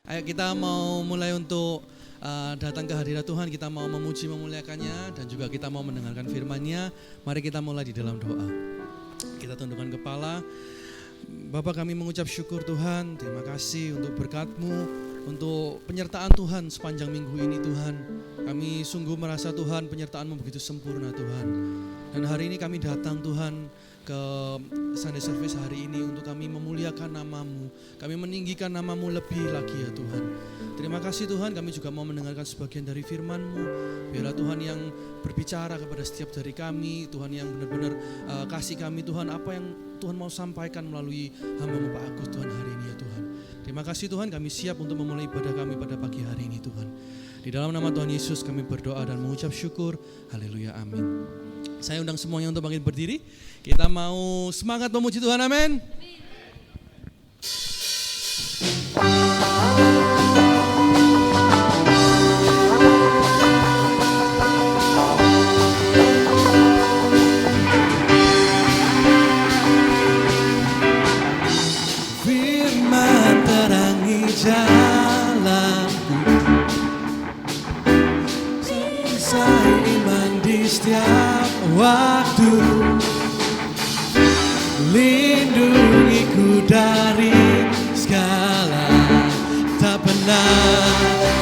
Ayo kita mau mulai untuk datang ke hadirat Tuhan, kita mau memuji memuliakannya dan juga kita mau mendengarkan firman-Nya. Mari kita mulai di dalam doa. Kita tundukkan kepala. Bapa, kami mengucap syukur Tuhan, terima kasih untuk berkat-Mu, untuk penyertaan Tuhan sepanjang minggu ini Tuhan. Kami sungguh merasa Tuhan penyertaan-Mu begitu sempurna Tuhan. Dan hari ini kami datang Tuhan ke Sunday Service hari ini untuk kami memuliakan nama-Mu. Kami meninggikan nama-Mu lebih lagi ya Tuhan. Terima kasih Tuhan, kami juga mau mendengarkan sebagian dari firman-Mu. Biarlah Tuhan yang berbicara kepada setiap dari kami, Tuhan yang benar-benar kasih kami Tuhan apa yang Tuhan mau sampaikan melalui hamba-Mu Pak Agus Tuhan hari ini ya Tuhan. Terima kasih Tuhan, kami siap untuk memulai ibadah kami pada pagi hari ini Tuhan. Di dalam nama Tuhan Yesus kami berdoa dan mengucap syukur. Haleluya, amin. Saya undang semuanya untuk bangkit berdiri. Kita mau semangat memuji Tuhan, amin. Firman terangi jalanku, saya iman di setiap waktu. Lindungiku dari segala, tak pernah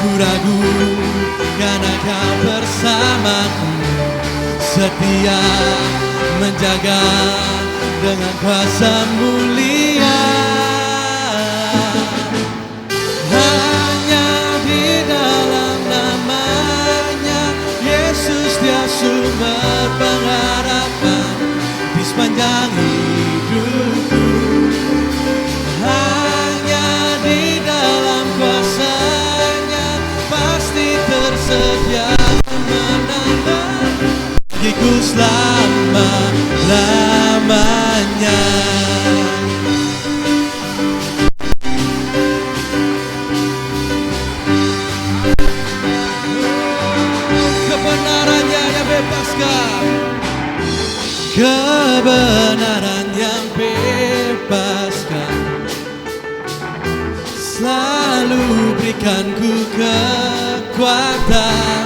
ku ragu, karena Kau bersamaku, setia menjaga dengan kuasa mulia. Hanya di dalam nama-Nya Yesus, Dia sumber pengharapan di sepanjang hidupku. Hanya di dalam kuasa-Nya pasti tersedia kemenangan bagiku selama-lamanya. Kebenaran yang bebaskan, kebenaran yang bebaskan, selalu berikan ku kekuatan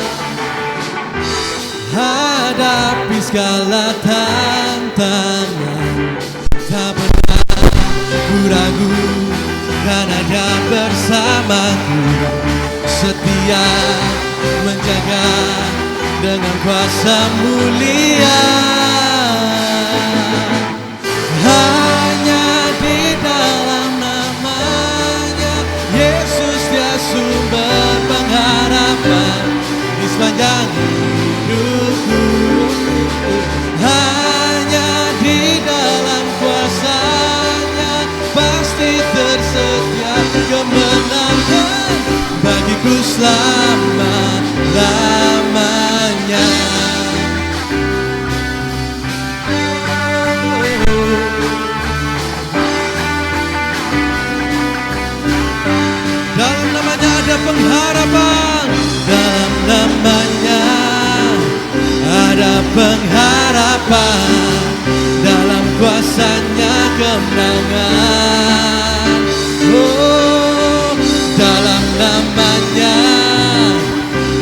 hadapi segala tantangan. Tak pernah ku ragu, karena Dia bersamaku, setia menjaga dengan kuasa mulia. Hanya di dalam nama-Nya Yesus, Dia sumber pengharapan di sepanjang hidupku. Hanya di dalam kuasa-Nya pasti tersedia kemenangan bagiku selama-lamanya. Dalam nama-Nya ada pengharapan, dalam nama-Nya ada pengharapan, dalam kuasa-Nya kemenangan. Oh, dalam nama-Nya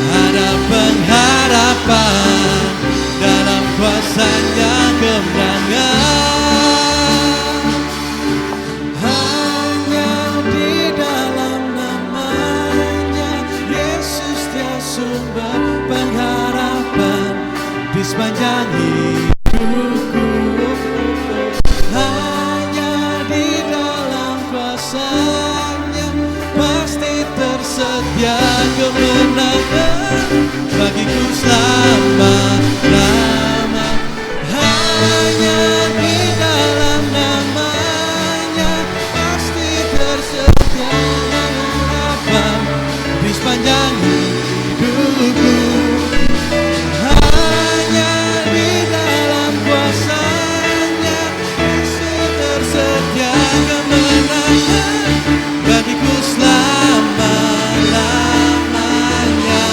ada pengharapan, dalam kuasa-Nya kemenangan. Hanya di dalam nama-Nya Yesus, Dia sumber pengharapan di sepanjang hidupku. Hanya di dalam kuasa-Nya pasti tersedia kemenangan bagiku selama-lamanya. Hanya di dalam nama-Nya pasti tersedia harapan di sepanjang hidupku. Hanya di dalam kuasa-Nya pasti tersedia kemenangan bagiku selama-lamanya.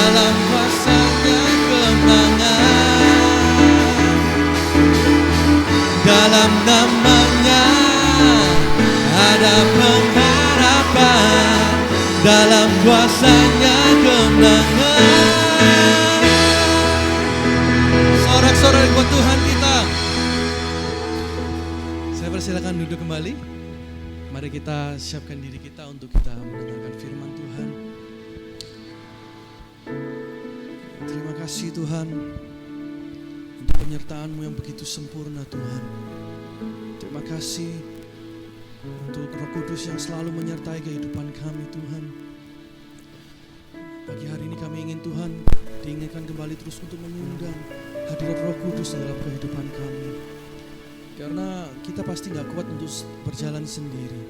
dalam kuasa-Nya kemenangan. Dalam nama-Nya ada pengharapan, dalam kuasa-Nya kemenangan. Sorak-sorak buat Tuhan kita. Saya persilakan duduk kembali. Mari kita siapkan diri kita untuk kita mendengarkan firman Tuhan. Terima kasih Tuhan untuk penyertaan-Mu yang begitu sempurna Tuhan. Terima kasih untuk Roh Kudus yang selalu menyertai kehidupan kami Tuhan. Pagi hari ini kami ingin Tuhan diingatkan kembali terus untuk mengundang hadirat Roh Kudus dalam kehidupan kami. Karena kita pasti gak kuat untuk berjalan sendiri.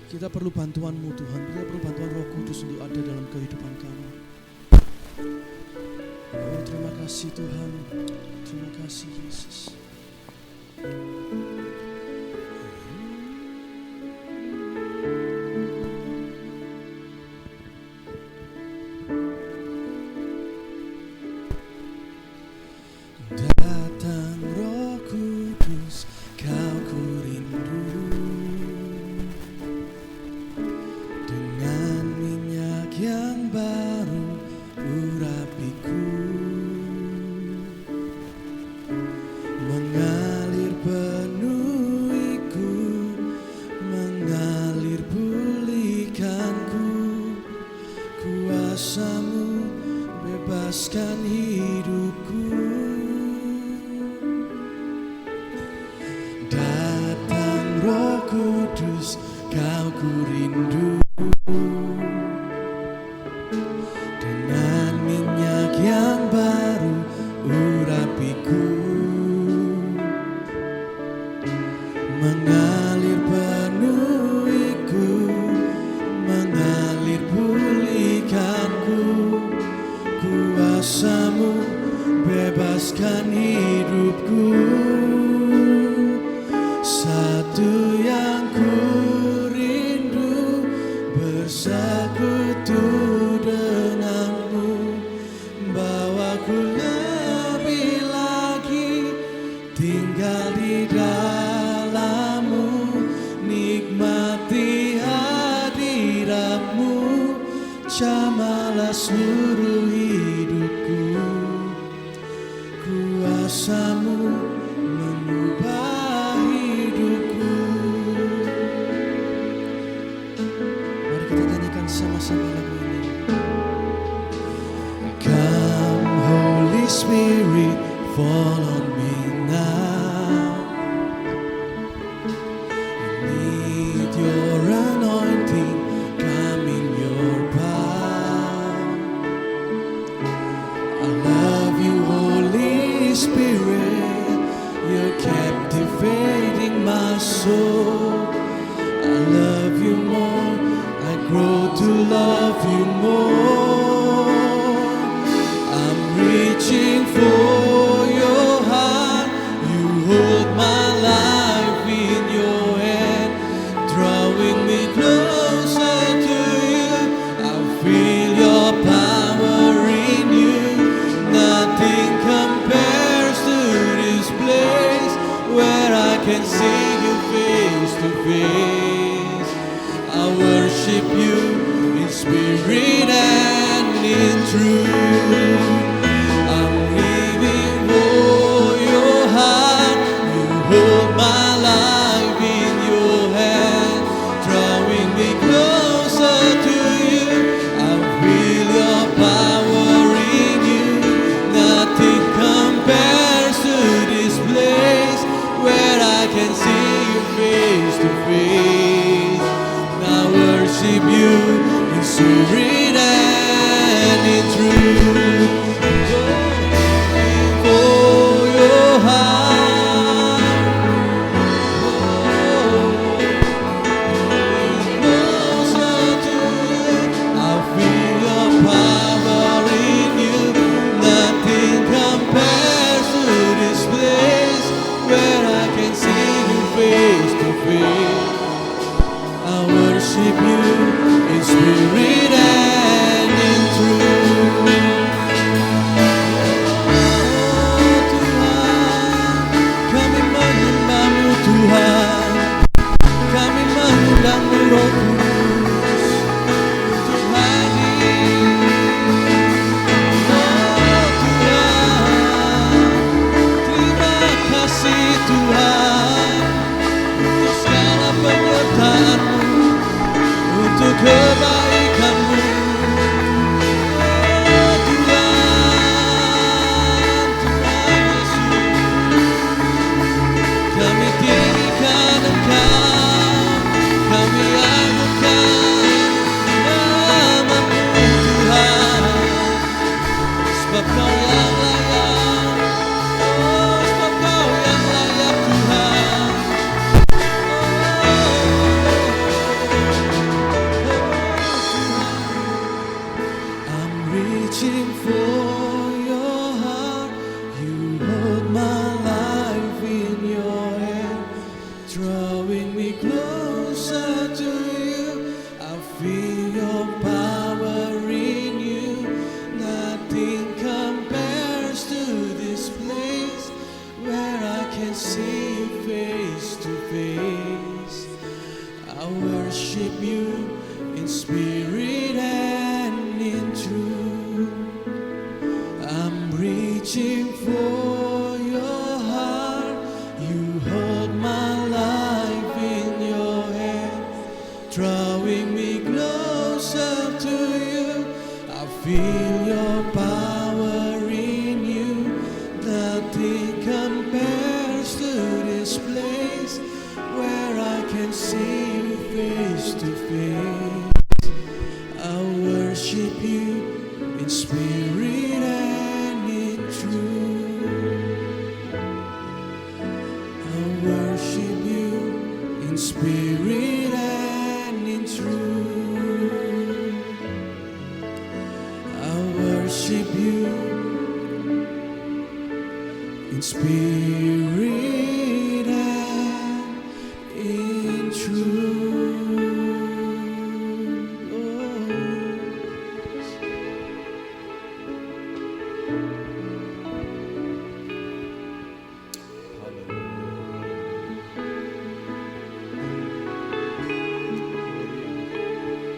Kita perlu bantuan-Mu Tuhan. Kita perlu bantuan Roh Kudus untuk ada dalam kehidupan kami. Oh, terima kasih Tuhan. Terima kasih Yesus. Datang Roh Kudus, Kau ku rindu. Dengan minyak yang baru urapiku, mengalir penuhiku, mengalir pulihkanku. Kuasa-Mu bebaskan hidupku. Datang Roh Kudus, Kau ku rindu. Dengan minyak yang baru urapiku, mengalir penuhiku, mengalir pulihkanku. Kuasa-Mu bebaskan hidupku. Satu yang ku rindu, bersekutu denganmu. Bawaku lebih lagi tinggal di dalam-Mu, nikmati hadirat-Mu, jamalah seluruh hidupku. Kuasa-Mu mengubah hidupku. Mari kita nyanyikan sama-sama lagu ini. Come Holy Spirit, fall on me now. I need your anointing, come in your power. I love you, Holy Spirit, you're captivating my soul. I love you more, I grow to love you more. I'm reaching for your heart, you hold my life in your hand, drawing me closer to you. I feel your power in you, nothing compares to this place where I can see you face to face. I worship you in spirit and in truth. I'm living for your heart, you hold my life in your hand, drawing me closer to you. I feel your power in you, nothing compares to this place where I can see you face to face. I worship you in spirit and in truth. For your heart, closer to you. I feel your power in you, nothing compares to this place where I can see you face to face. I worship you in spirit and in truth. reaching for your heart. You hold my life in your hand, drawing me closer to you. I feel your power in you. Nothing compares to this place where I can see you face to face. I worship you in spirit and in truth. I'm reaching for your heart. You hold my life in your hand, drawing me closer to you. I feel your power in you. Nothing compares to this place where I can see you face to face. I worship you in spirit and in truth. I worship you in spirit and in truth. I worship you in spirit and in truth.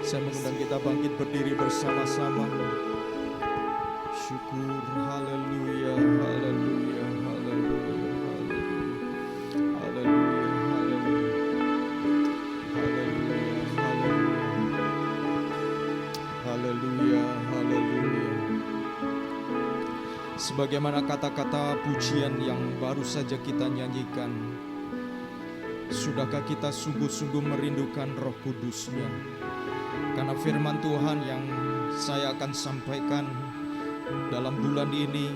Saya mengundang kita bangkit berdiri bersama-sama. Syukur, haleluya, haleluya, haleluya, haleluya, haleluya, haleluya, haleluya, haleluya, haleluya. Sebagaimana kata-kata pujian yang baru saja kita nyanyikan, sudahkah kita sungguh-sungguh merindukan Roh Kudus-Nya? Karena firman Tuhan yang saya akan sampaikan dalam bulan ini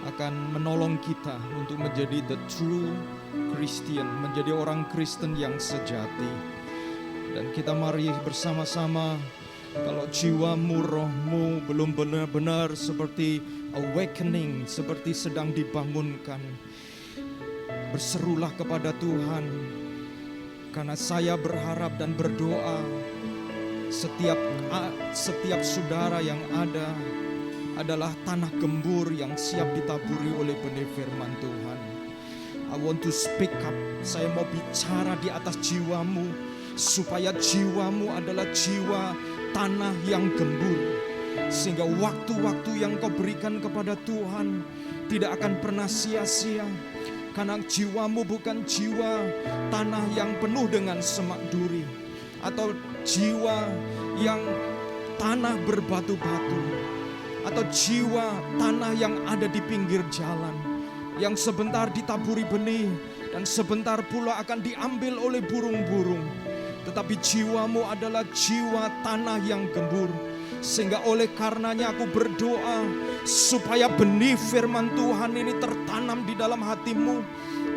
akan menolong kita untuk menjadi the true Christian, menjadi orang Kristen yang sejati. Dan kita mari bersama-sama, kalau jiwamu, rohmu belum benar-benar seperti awakening, seperti sedang dibangunkan, berserulah kepada Tuhan. Karena saya berharap dan berdoa setiap saudara yang ada adalah tanah gembur yang siap ditaburi oleh benih firman Tuhan. I want to speak up. Saya mau bicara di atas jiwamu, supaya jiwamu adalah jiwa tanah yang gembur, sehingga waktu-waktu yang kau berikan kepada Tuhan tidak akan pernah sia-sia. Karena jiwamu bukan jiwa tanah yang penuh dengan semak duri, atau jiwa yang tanah berbatu-batu, atau jiwa tanah yang ada di pinggir jalan, yang sebentar ditaburi benih dan sebentar pula akan diambil oleh burung-burung. Tetapi jiwamu adalah jiwa tanah yang gembur. Sehingga oleh karenanya aku berdoa supaya benih firman Tuhan ini tertanam di dalam hatimu,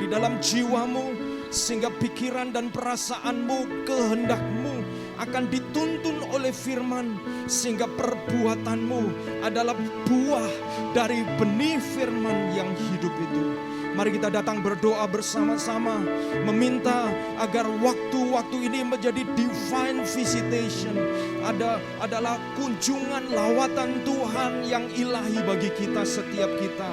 di dalam jiwamu, sehingga pikiran dan perasaanmu, kehendakmu akan dituntun oleh firman, sehingga perbuatanmu adalah buah dari benih firman yang hidup itu. Mari kita datang berdoa bersama-sama, meminta agar waktu-waktu ini menjadi divine visitation. Adalah kunjungan lawatan Tuhan yang ilahi bagi kita, setiap kita.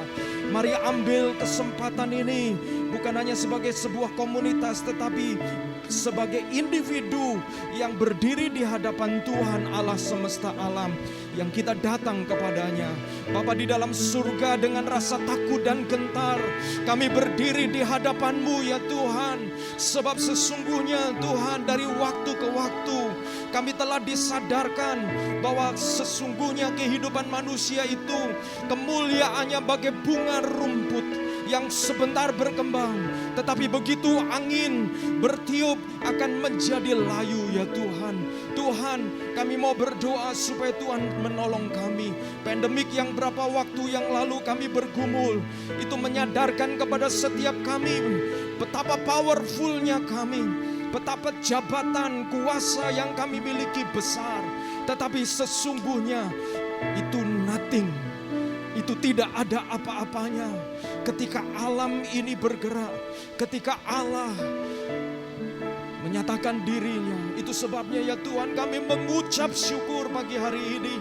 Mari ambil kesempatan ini, bukan hanya sebagai sebuah komunitas, tetapi sebagai individu yang berdiri di hadapan Tuhan Allah semesta alam, yang kita datang kepadanya. Bapa di dalam surga, dengan rasa takut dan gentar kami berdiri di hadapan-Mu ya Tuhan. Sebab sesungguhnya Tuhan, dari waktu ke waktu kami telah disadarkan bahwa sesungguhnya kehidupan manusia itu kemuliaannya bagai bunga rumput yang sebentar berkembang, tetapi begitu angin bertiup akan menjadi layu ya Tuhan. Tuhan, kami mau berdoa supaya Tuhan menolong kami. Pandemik yang berapa waktu yang lalu kami bergumul, itu menyadarkan kepada setiap kami betapa powerfulnya kami, betapa jabatan kuasa yang kami miliki besar. Tetapi sesungguhnya itu nothing. Itu tidak ada apa-apanya. Ketika alam ini bergerak, ketika Allah menyatakan dirinya. Itu sebabnya ya Tuhan, kami mengucap syukur pagi hari ini.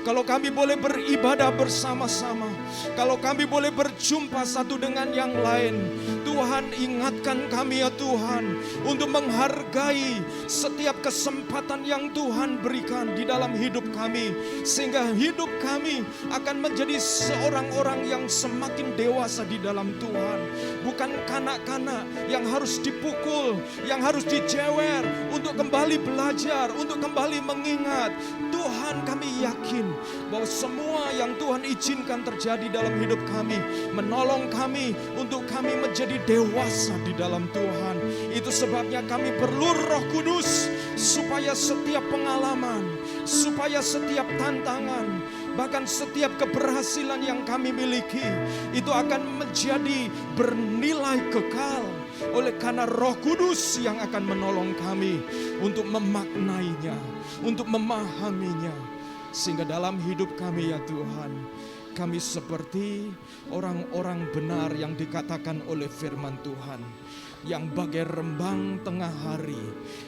Kalau kami boleh beribadah bersama-sama, kalau kami boleh berjumpa satu dengan yang lain, Tuhan ingatkan kami ya Tuhan, untuk menghargai setiap kesempatan yang Tuhan berikan di dalam hidup kami. Sehingga hidup kami akan menjadi seorang orang yang semakin dewasa di dalam Tuhan. Bukan kanak-kanak yang harus dipukul, yang harus dijewer, untuk kembali belajar, untuk kembali mengingat. Tuhan, kami yakin bahwa semua yang Tuhan izinkan terjadi dalam hidup kami, menolong kami untuk kami menjadi dewasa di dalam Tuhan. Itu sebabnya kami perlu Roh Kudus, supaya setiap pengalaman, supaya setiap tantangan, bahkan setiap keberhasilan yang kami miliki, itu akan menjadi bernilai kekal. Oleh karena Roh Kudus yang akan menolong kami untuk memaknainya, untuk memahaminya. Sehingga dalam hidup kami ya Tuhan, kami seperti orang-orang benar yang dikatakan oleh firman Tuhan, yang bagai rembang tengah hari,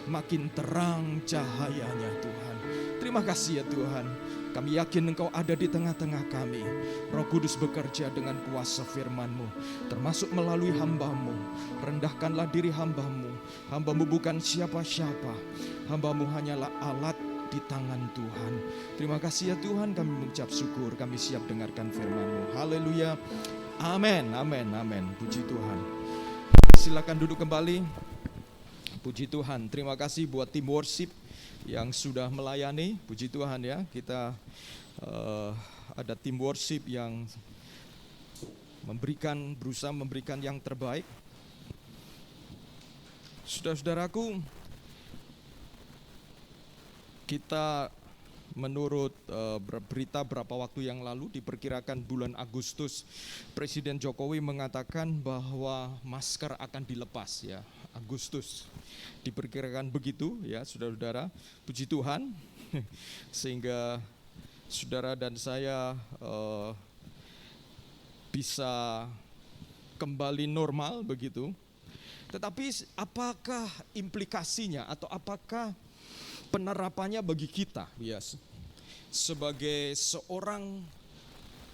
makin terang cahayanya Tuhan. Terima kasih ya Tuhan. Kami yakin Engkau ada di tengah-tengah kami. Roh Kudus bekerja dengan kuasa firman-Mu, termasuk melalui hamba-Mu. Rendahkanlah diri hamba-Mu. Hamba-Mu bukan siapa-siapa. Hamba-Mu hanyalah alat di tangan Tuhan. Terima kasih ya Tuhan, kami mengucap syukur. Kami siap dengarkan firman-Mu. Haleluya. Amin, amin, amin. Puji Tuhan. Silakan duduk kembali. Puji Tuhan. Terima kasih buat tim worship yang sudah melayani. Puji Tuhan ya, kita ada tim worship yang berusaha memberikan yang terbaik. Saudara-saudaraku, kita menurut berita berapa waktu yang lalu, diperkirakan bulan Agustus, Presiden Jokowi mengatakan bahwa masker akan dilepas ya, Agustus. Diperkirakan begitu ya saudara-saudara, puji Tuhan. Sehingga saudara dan saya bisa kembali normal begitu. Tetapi apakah implikasinya atau apakah penerapannya bagi kita ya, sebagai seorang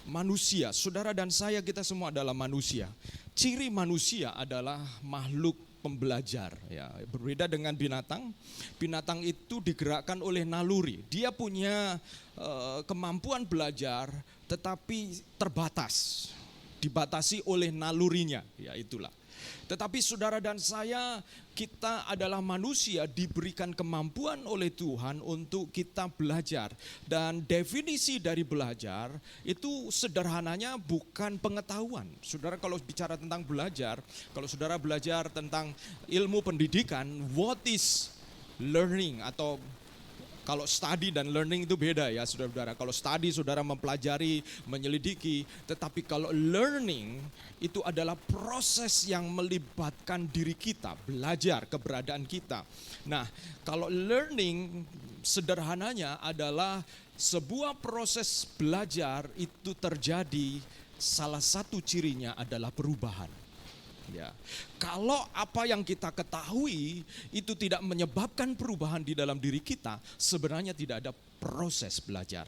manusia? Saudara dan saya, kita semua adalah manusia. Ciri manusia adalah makhluk pembelajar ya. Berbeda dengan binatang. Binatang itu digerakkan oleh naluri. Dia punya kemampuan belajar tetapi terbatas. Dibatasi oleh nalurinya, ya itulah. Tetapi saudara dan saya, kita adalah manusia diberikan kemampuan oleh Tuhan untuk kita belajar. Dan definisi dari belajar itu sederhananya bukan pengetahuan. Saudara kalau bicara tentang belajar, kalau saudara belajar tentang ilmu pendidikan, what is learning? Atau kalau study dan learning itu beda ya saudara-saudara. Kalau study saudara mempelajari, menyelidiki. Tetapi kalau learning itu adalah proses yang melibatkan diri kita, belajar keberadaan kita. Nah, kalau learning sederhananya adalah sebuah proses belajar itu terjadi, salah satu cirinya adalah perubahan. Ya. Kalau apa yang kita ketahui itu tidak menyebabkan perubahan di dalam diri kita, sebenarnya tidak ada proses belajar.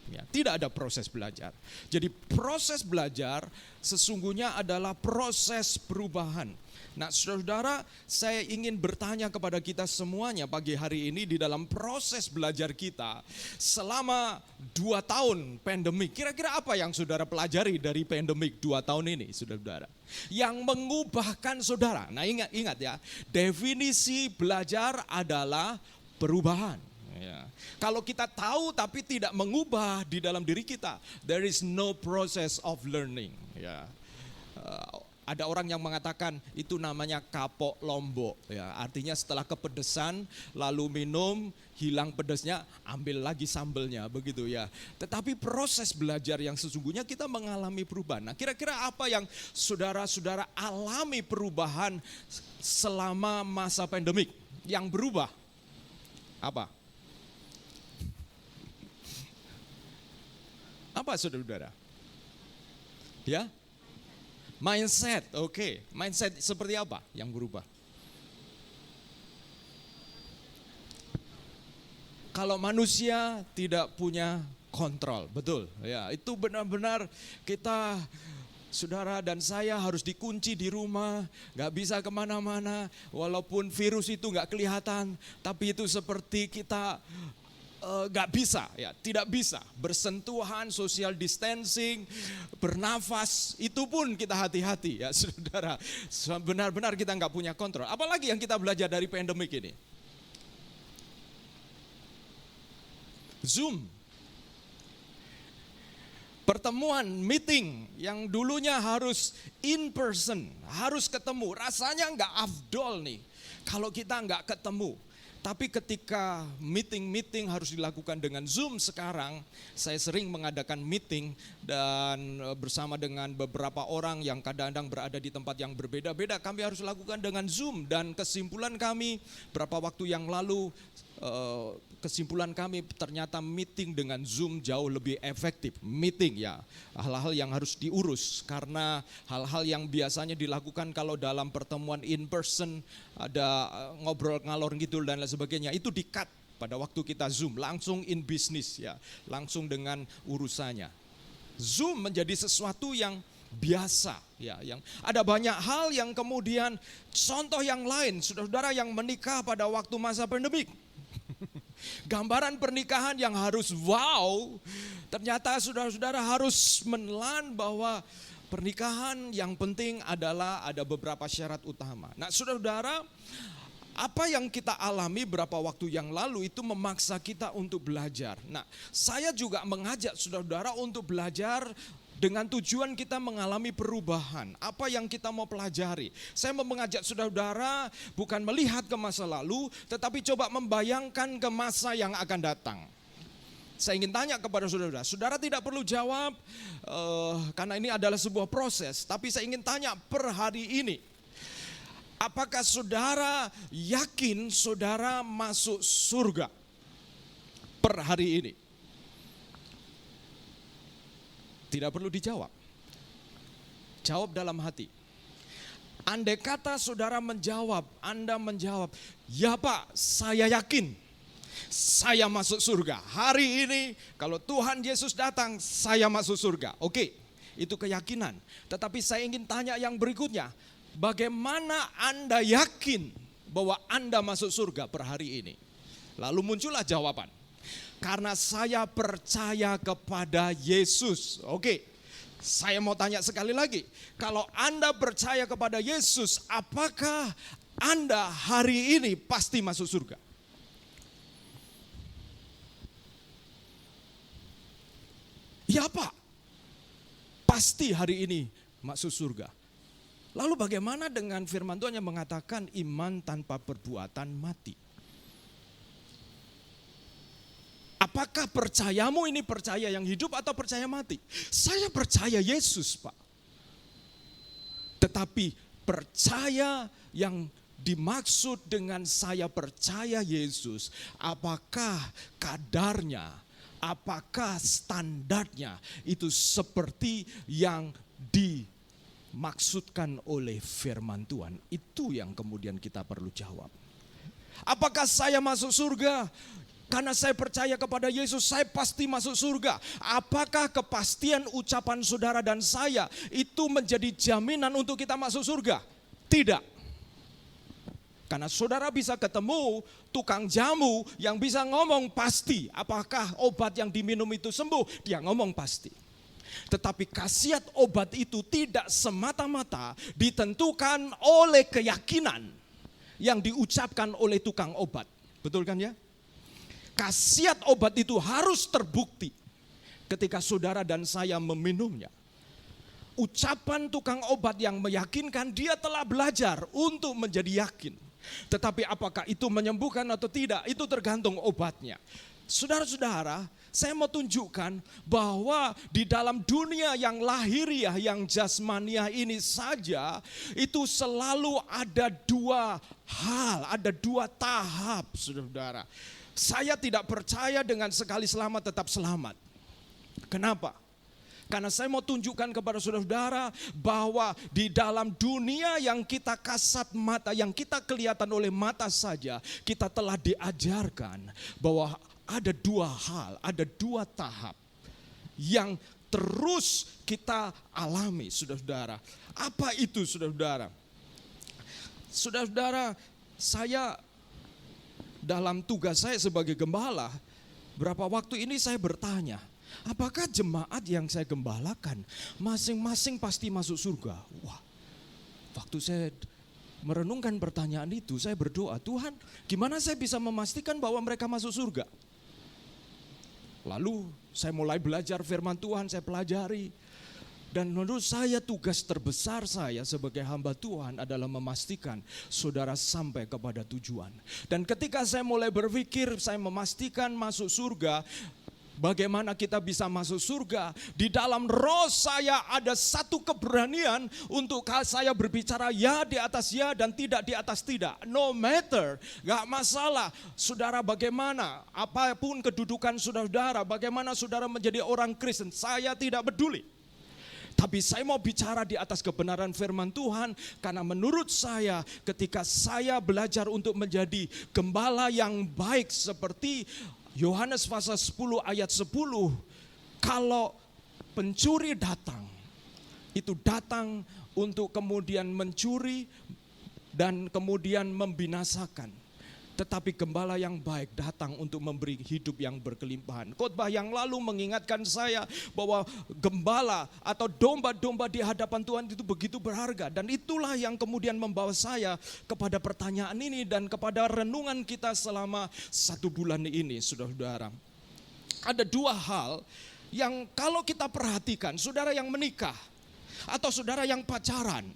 Ya, tidak ada proses belajar. Jadi proses belajar sesungguhnya adalah proses perubahan. Nah saudara, saya ingin bertanya kepada kita semuanya pagi hari ini di dalam proses belajar kita selama 2 tahun pandemik. Kira-kira apa yang saudara pelajari dari pandemik 2 tahun ini saudara-saudara? Yang mengubahkan saudara. Nah ingat ya, definisi belajar adalah perubahan. Ya. Kalau kita tahu tapi tidak mengubah di dalam diri kita, there is no process of learning. Ya. Ada orang yang mengatakan itu namanya kapok lombok. Ya, artinya setelah kepedesan lalu minum, hilang pedasnya, ambil lagi sambelnya, begitu ya. Tetapi proses belajar yang sesungguhnya kita mengalami perubahan. Nah, kira-kira apa yang saudara-saudara alami perubahan selama masa pandemik? Yang berubah apa? Apa saudara-saudara? Ya? Mindset, oke. Mindset seperti apa yang berubah? Kalau manusia tidak punya kontrol, betul. Ya, itu benar-benar kita, saudara dan saya harus dikunci di rumah, gak bisa kemana-mana. Walaupun virus itu gak kelihatan, tapi itu seperti kita gak bisa, ya, tidak bisa bersentuhan, social distancing, bernafas, itu pun kita hati-hati ya saudara. Benar-benar kita gak punya kontrol. Apalagi yang kita belajar dari pandemik ini? Zoom. Pertemuan, meeting yang dulunya harus in person, harus ketemu. Rasanya gak afdol nih kalau kita gak ketemu. Tapi ketika meeting harus dilakukan dengan Zoom sekarang, saya sering mengadakan meeting dan bersama dengan beberapa orang yang kadang-kadang berada di tempat yang berbeda-beda, kami harus lakukan dengan Zoom. Dan kesimpulan kami beberapa waktu yang lalu, kesimpulan kami ternyata meeting dengan Zoom jauh lebih efektif. Meeting ya, hal-hal yang harus diurus karena hal-hal yang biasanya dilakukan kalau dalam pertemuan in person ada ngobrol ngalor ngidul dan lain sebagainya, itu di-cut pada waktu kita Zoom, langsung in business ya, langsung dengan urusannya. Zoom menjadi sesuatu yang biasa ya, yang ada banyak hal yang kemudian, contoh yang lain, saudara-saudara yang menikah pada waktu masa pandemik. Gambaran pernikahan yang harus wow, ternyata saudara-saudara harus menelan bahwa pernikahan yang penting adalah ada beberapa syarat utama. Nah saudara-saudara, apa yang kita alami beberapa waktu yang lalu itu memaksa kita untuk belajar. Nah saya juga mengajak saudara-saudara untuk belajar dengan tujuan kita mengalami perubahan. Apa yang kita mau pelajari? Saya mau mengajak saudara-saudara bukan melihat ke masa lalu, tetapi coba membayangkan ke masa yang akan datang. Saya ingin tanya kepada saudara, saudara tidak perlu jawab karena ini adalah sebuah proses. Tapi saya ingin tanya per hari ini, apakah saudara yakin saudara masuk surga per hari ini? Tidak perlu dijawab. Jawab dalam hati. Andai kata saudara menjawab, Anda menjawab, ya Pak, saya yakin saya masuk surga. Hari ini kalau Tuhan Yesus datang, saya masuk surga. Oke, itu keyakinan. Tetapi saya ingin tanya yang berikutnya. Bagaimana Anda yakin bahwa Anda masuk surga per hari ini? Lalu muncullah jawaban. Karena saya percaya kepada Yesus. Oke, saya mau tanya sekali lagi. Kalau Anda percaya kepada Yesus, apakah Anda hari ini pasti masuk surga? Ya Pak, pasti hari ini masuk surga. Lalu bagaimana dengan firman Tuhan yang mengatakan iman tanpa perbuatan mati? Apakah percayamu ini percaya yang hidup atau percaya mati? Saya percaya Yesus, Pak. Tetapi percaya yang dimaksud dengan saya percaya Yesus, apakah kadarnya, apakah standarnya itu seperti yang dimaksudkan oleh firman Tuhan? Itu yang kemudian kita perlu jawab. Apakah saya masuk surga? Karena saya percaya kepada Yesus, saya pasti masuk surga. Apakah kepastian ucapan saudara dan saya itu menjadi jaminan untuk kita masuk surga? Tidak. Karena saudara bisa ketemu tukang jamu yang bisa ngomong pasti. Apakah obat yang diminum itu sembuh? Dia ngomong pasti. Tetapi khasiat obat itu tidak semata-mata ditentukan oleh keyakinan yang diucapkan oleh tukang obat. Betul kan ya? Khasiat obat itu harus terbukti ketika saudara dan saya meminumnya. Ucapan tukang obat yang meyakinkan dia telah belajar untuk menjadi yakin. Tetapi apakah itu menyembuhkan atau tidak, itu tergantung obatnya. Saudara-saudara, saya mau tunjukkan bahwa di dalam dunia yang lahiriah, yang jasmaniah ini saja, itu selalu ada dua hal, ada dua tahap, saudara-saudara. Saya tidak percaya dengan sekali selamat tetap selamat. Kenapa? Karena saya mau tunjukkan kepada saudara-saudara bahwa di dalam dunia yang kita kasat mata, yang kita kelihatan oleh mata saja, kita telah diajarkan bahwa ada dua hal, ada dua tahap yang terus kita alami, saudara-saudara. Apa itu, saudara-saudara? Saudara-saudara, saya dalam tugas saya sebagai gembala, berapa waktu ini saya bertanya, apakah jemaat yang saya gembalakan masing-masing pasti masuk surga? Wah, waktu saya merenungkan pertanyaan itu, saya berdoa, Tuhan, gimana saya bisa memastikan bahwa mereka masuk surga? Lalu saya mulai belajar firman Tuhan, saya pelajari. Dan menurut saya tugas terbesar saya sebagai hamba Tuhan adalah memastikan saudara sampai kepada tujuan. Dan ketika saya mulai berpikir, saya memastikan masuk surga. Bagaimana kita bisa masuk surga? Di dalam roh saya ada satu keberanian untuk saya berbicara ya di atas ya dan tidak di atas tidak. No matter, gak masalah. Saudara bagaimana, apapun kedudukan saudara, bagaimana saudara menjadi orang Kristen, saya tidak peduli. Tapi saya mau bicara di atas kebenaran firman Tuhan, karena menurut saya ketika saya belajar untuk menjadi gembala yang baik seperti Yohanes pasal 10 ayat 10, kalau pencuri datang, itu datang untuk kemudian mencuri dan kemudian membinasakan. Tetapi gembala yang baik datang untuk memberi hidup yang berkelimpahan. Khotbah yang lalu mengingatkan saya bahwa gembala atau domba-domba di hadapan Tuhan itu begitu berharga. Dan itulah yang kemudian membawa saya kepada pertanyaan ini dan kepada renungan kita selama 1 bulan ini, saudara-saudara. Ada dua hal yang kalau kita perhatikan, saudara yang menikah atau saudara yang pacaran.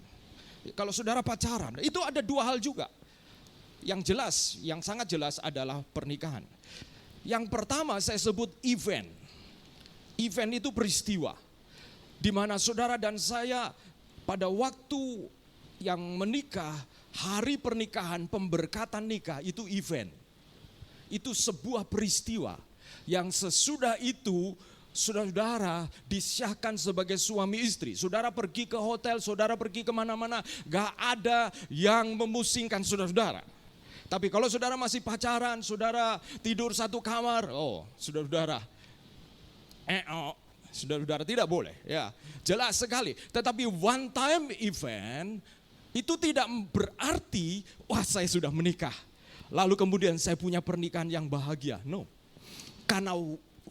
Kalau saudara pacaran, itu ada dua hal juga. Yang jelas, yang sangat jelas adalah pernikahan. Yang pertama saya sebut event. Event itu peristiwa. Di mana saudara dan saya pada waktu yang menikah, hari pernikahan, pemberkatan nikah itu event. Itu sebuah peristiwa yang sesudah itu saudara-saudara disyahkan sebagai suami istri. Saudara pergi ke hotel, saudara pergi kemana-mana, gak ada yang memusingkan saudara-saudara. Tapi kalau saudara masih pacaran, saudara tidur satu kamar, saudara-saudara tidak boleh, ya jelas sekali. Tetapi one time event itu tidak berarti, wah saya sudah menikah, lalu kemudian saya punya pernikahan yang bahagia. No, karena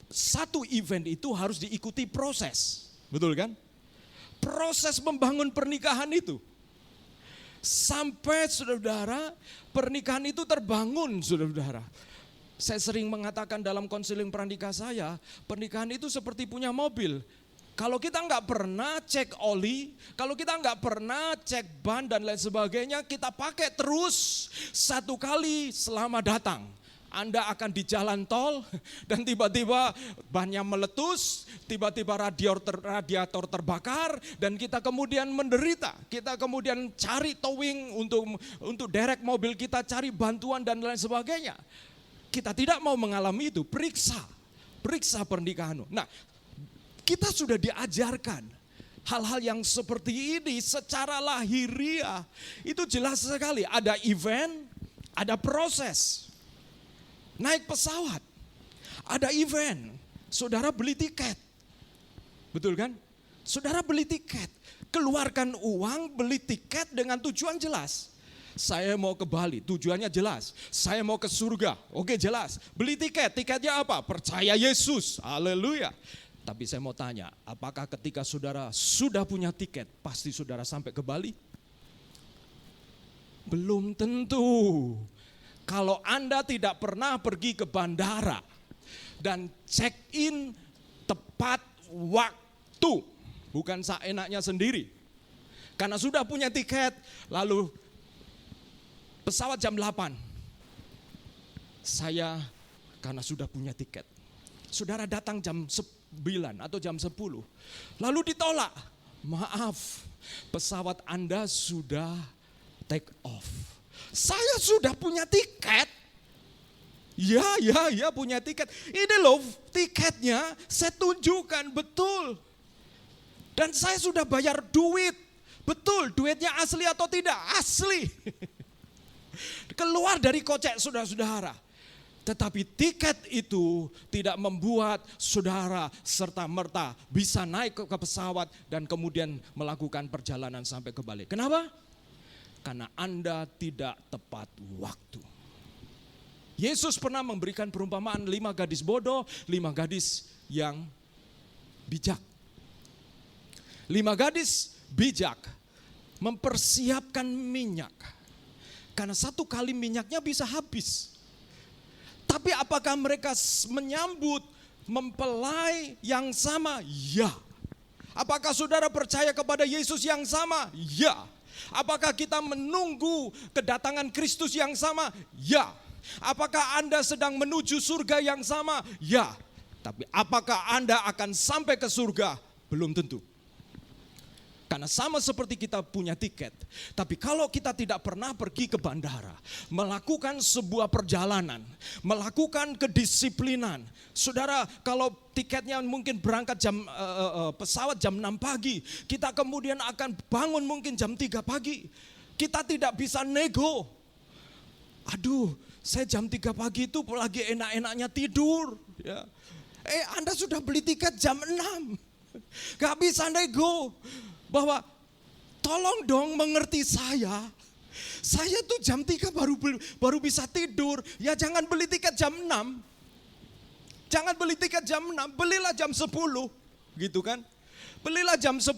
satu event itu harus diikuti proses, betul kan? Proses membangun pernikahan itu. Sampai saudara-saudara pernikahan itu terbangun, saudara-saudara. Saya sering mengatakan dalam konseling pranikah saya, pernikahan itu seperti punya mobil. Kalau kita nggak pernah cek oli, kalau kita nggak pernah cek ban dan lain sebagainya, kita pakai terus satu kali selama datang. Anda akan di jalan tol dan tiba-tiba bannya meletus, tiba-tiba radiator terbakar dan kita kemudian menderita. Kita kemudian cari towing untuk derek mobil kita, cari bantuan dan lain sebagainya. Kita tidak mau mengalami itu, periksa pernikahan. Nah, kita sudah diajarkan hal-hal yang seperti ini secara lahiriah. Itu jelas sekali, ada event, ada proses. Naik pesawat, ada event, saudara beli tiket, betul kan? Saudara beli tiket, keluarkan uang, beli tiket dengan tujuan jelas. Saya mau ke Bali, tujuannya jelas. Saya mau ke surga, oke jelas. Beli tiket, tiketnya apa? Percaya Yesus, haleluya. Tapi saya mau tanya, apakah ketika saudara sudah punya tiket, pasti saudara sampai ke Bali? Belum tentu. Kalau Anda tidak pernah pergi ke bandara dan check in tepat waktu, bukan seenaknya sendiri. Karena sudah punya tiket, lalu pesawat jam 8. Saya karena sudah punya tiket. Saudara datang jam 9 atau jam 10. Lalu ditolak. Maaf, pesawat Anda sudah take off. Saya sudah punya tiket. Ya punya tiket. Ini loh tiketnya, saya tunjukkan betul. Dan saya sudah bayar duit. Betul, duitnya asli atau tidak? Asli. Keluar dari kocek saudara-saudara. Tetapi tiket itu tidak membuat saudara serta-merta bisa naik ke pesawat dan kemudian melakukan perjalanan sampai ke Bali. Kenapa? Karena Anda tidak tepat waktu. Yesus pernah memberikan perumpamaan 5 gadis bodoh, 5 gadis yang bijak. 5 gadis bijak mempersiapkan minyak. Karena 1 kali minyaknya bisa habis. Tapi apakah mereka menyambut mempelai yang sama? Ya. Apakah saudara percaya kepada Yesus yang sama? Ya. Apakah kita menunggu kedatangan Kristus yang sama? Ya. Apakah Anda sedang menuju surga yang sama? Ya. Tapi apakah Anda akan sampai ke surga? Belum tentu. Karena sama seperti kita punya tiket. Tapi kalau kita tidak pernah pergi ke bandara, melakukan sebuah perjalanan, melakukan kedisiplinan. Saudara, kalau tiketnya mungkin berangkat pesawat jam 6 pagi, kita kemudian akan bangun mungkin jam 3 pagi. Kita tidak bisa nego. Aduh, saya jam 3 pagi itu lagi enak-enaknya tidur. Ya. Anda sudah beli tiket jam 6. Gak bisa nego. Bahwa tolong dong mengerti saya. Saya tuh jam 3 baru bisa tidur. Ya jangan beli tiket jam 6. Jangan beli tiket jam 6, belilah jam 10. Gitu kan? Belilah jam 10.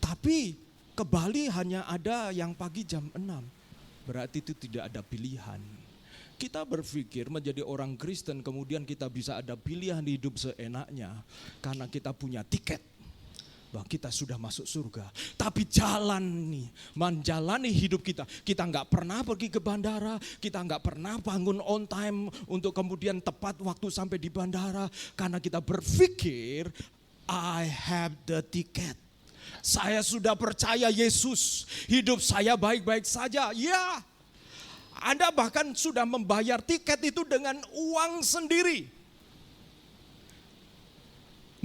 Tapi ke Bali hanya ada yang pagi jam 6. Berarti itu tidak ada pilihan. Kita berpikir menjadi orang Kristen kemudian kita bisa ada pilihan hidup seenaknya. Karena kita punya tiket. Bahwa kita sudah masuk surga. Tapi menjalani hidup kita. Kita nggak pernah pergi ke bandara. Kita nggak pernah bangun on time untuk kemudian tepat waktu sampai di bandara. Karena kita berpikir, I have the ticket. Saya sudah percaya Yesus. Hidup saya baik-baik saja. Ya, Anda bahkan sudah membayar tiket itu dengan uang sendiri.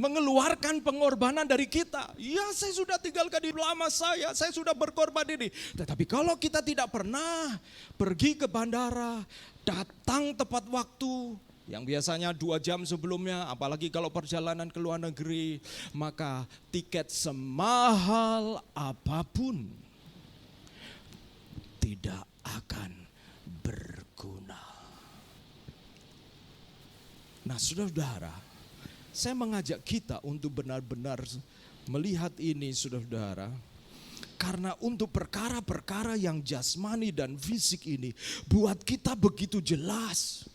Mengeluarkan pengorbanan dari kita. Ya, saya sudah tinggalkan di lama saya sudah berkorban ini. Tetapi kalau kita tidak pernah pergi ke bandara, datang tepat waktu, yang biasanya 2 jam sebelumnya, apalagi kalau perjalanan ke luar negeri, maka tiket semahal apapun tidak akan berguna. Nah, saudara-saudara, saya mengajak kita untuk benar-benar melihat ini, saudara-saudara. Karena untuk perkara-perkara yang jasmani dan fisik ini buat kita begitu jelas.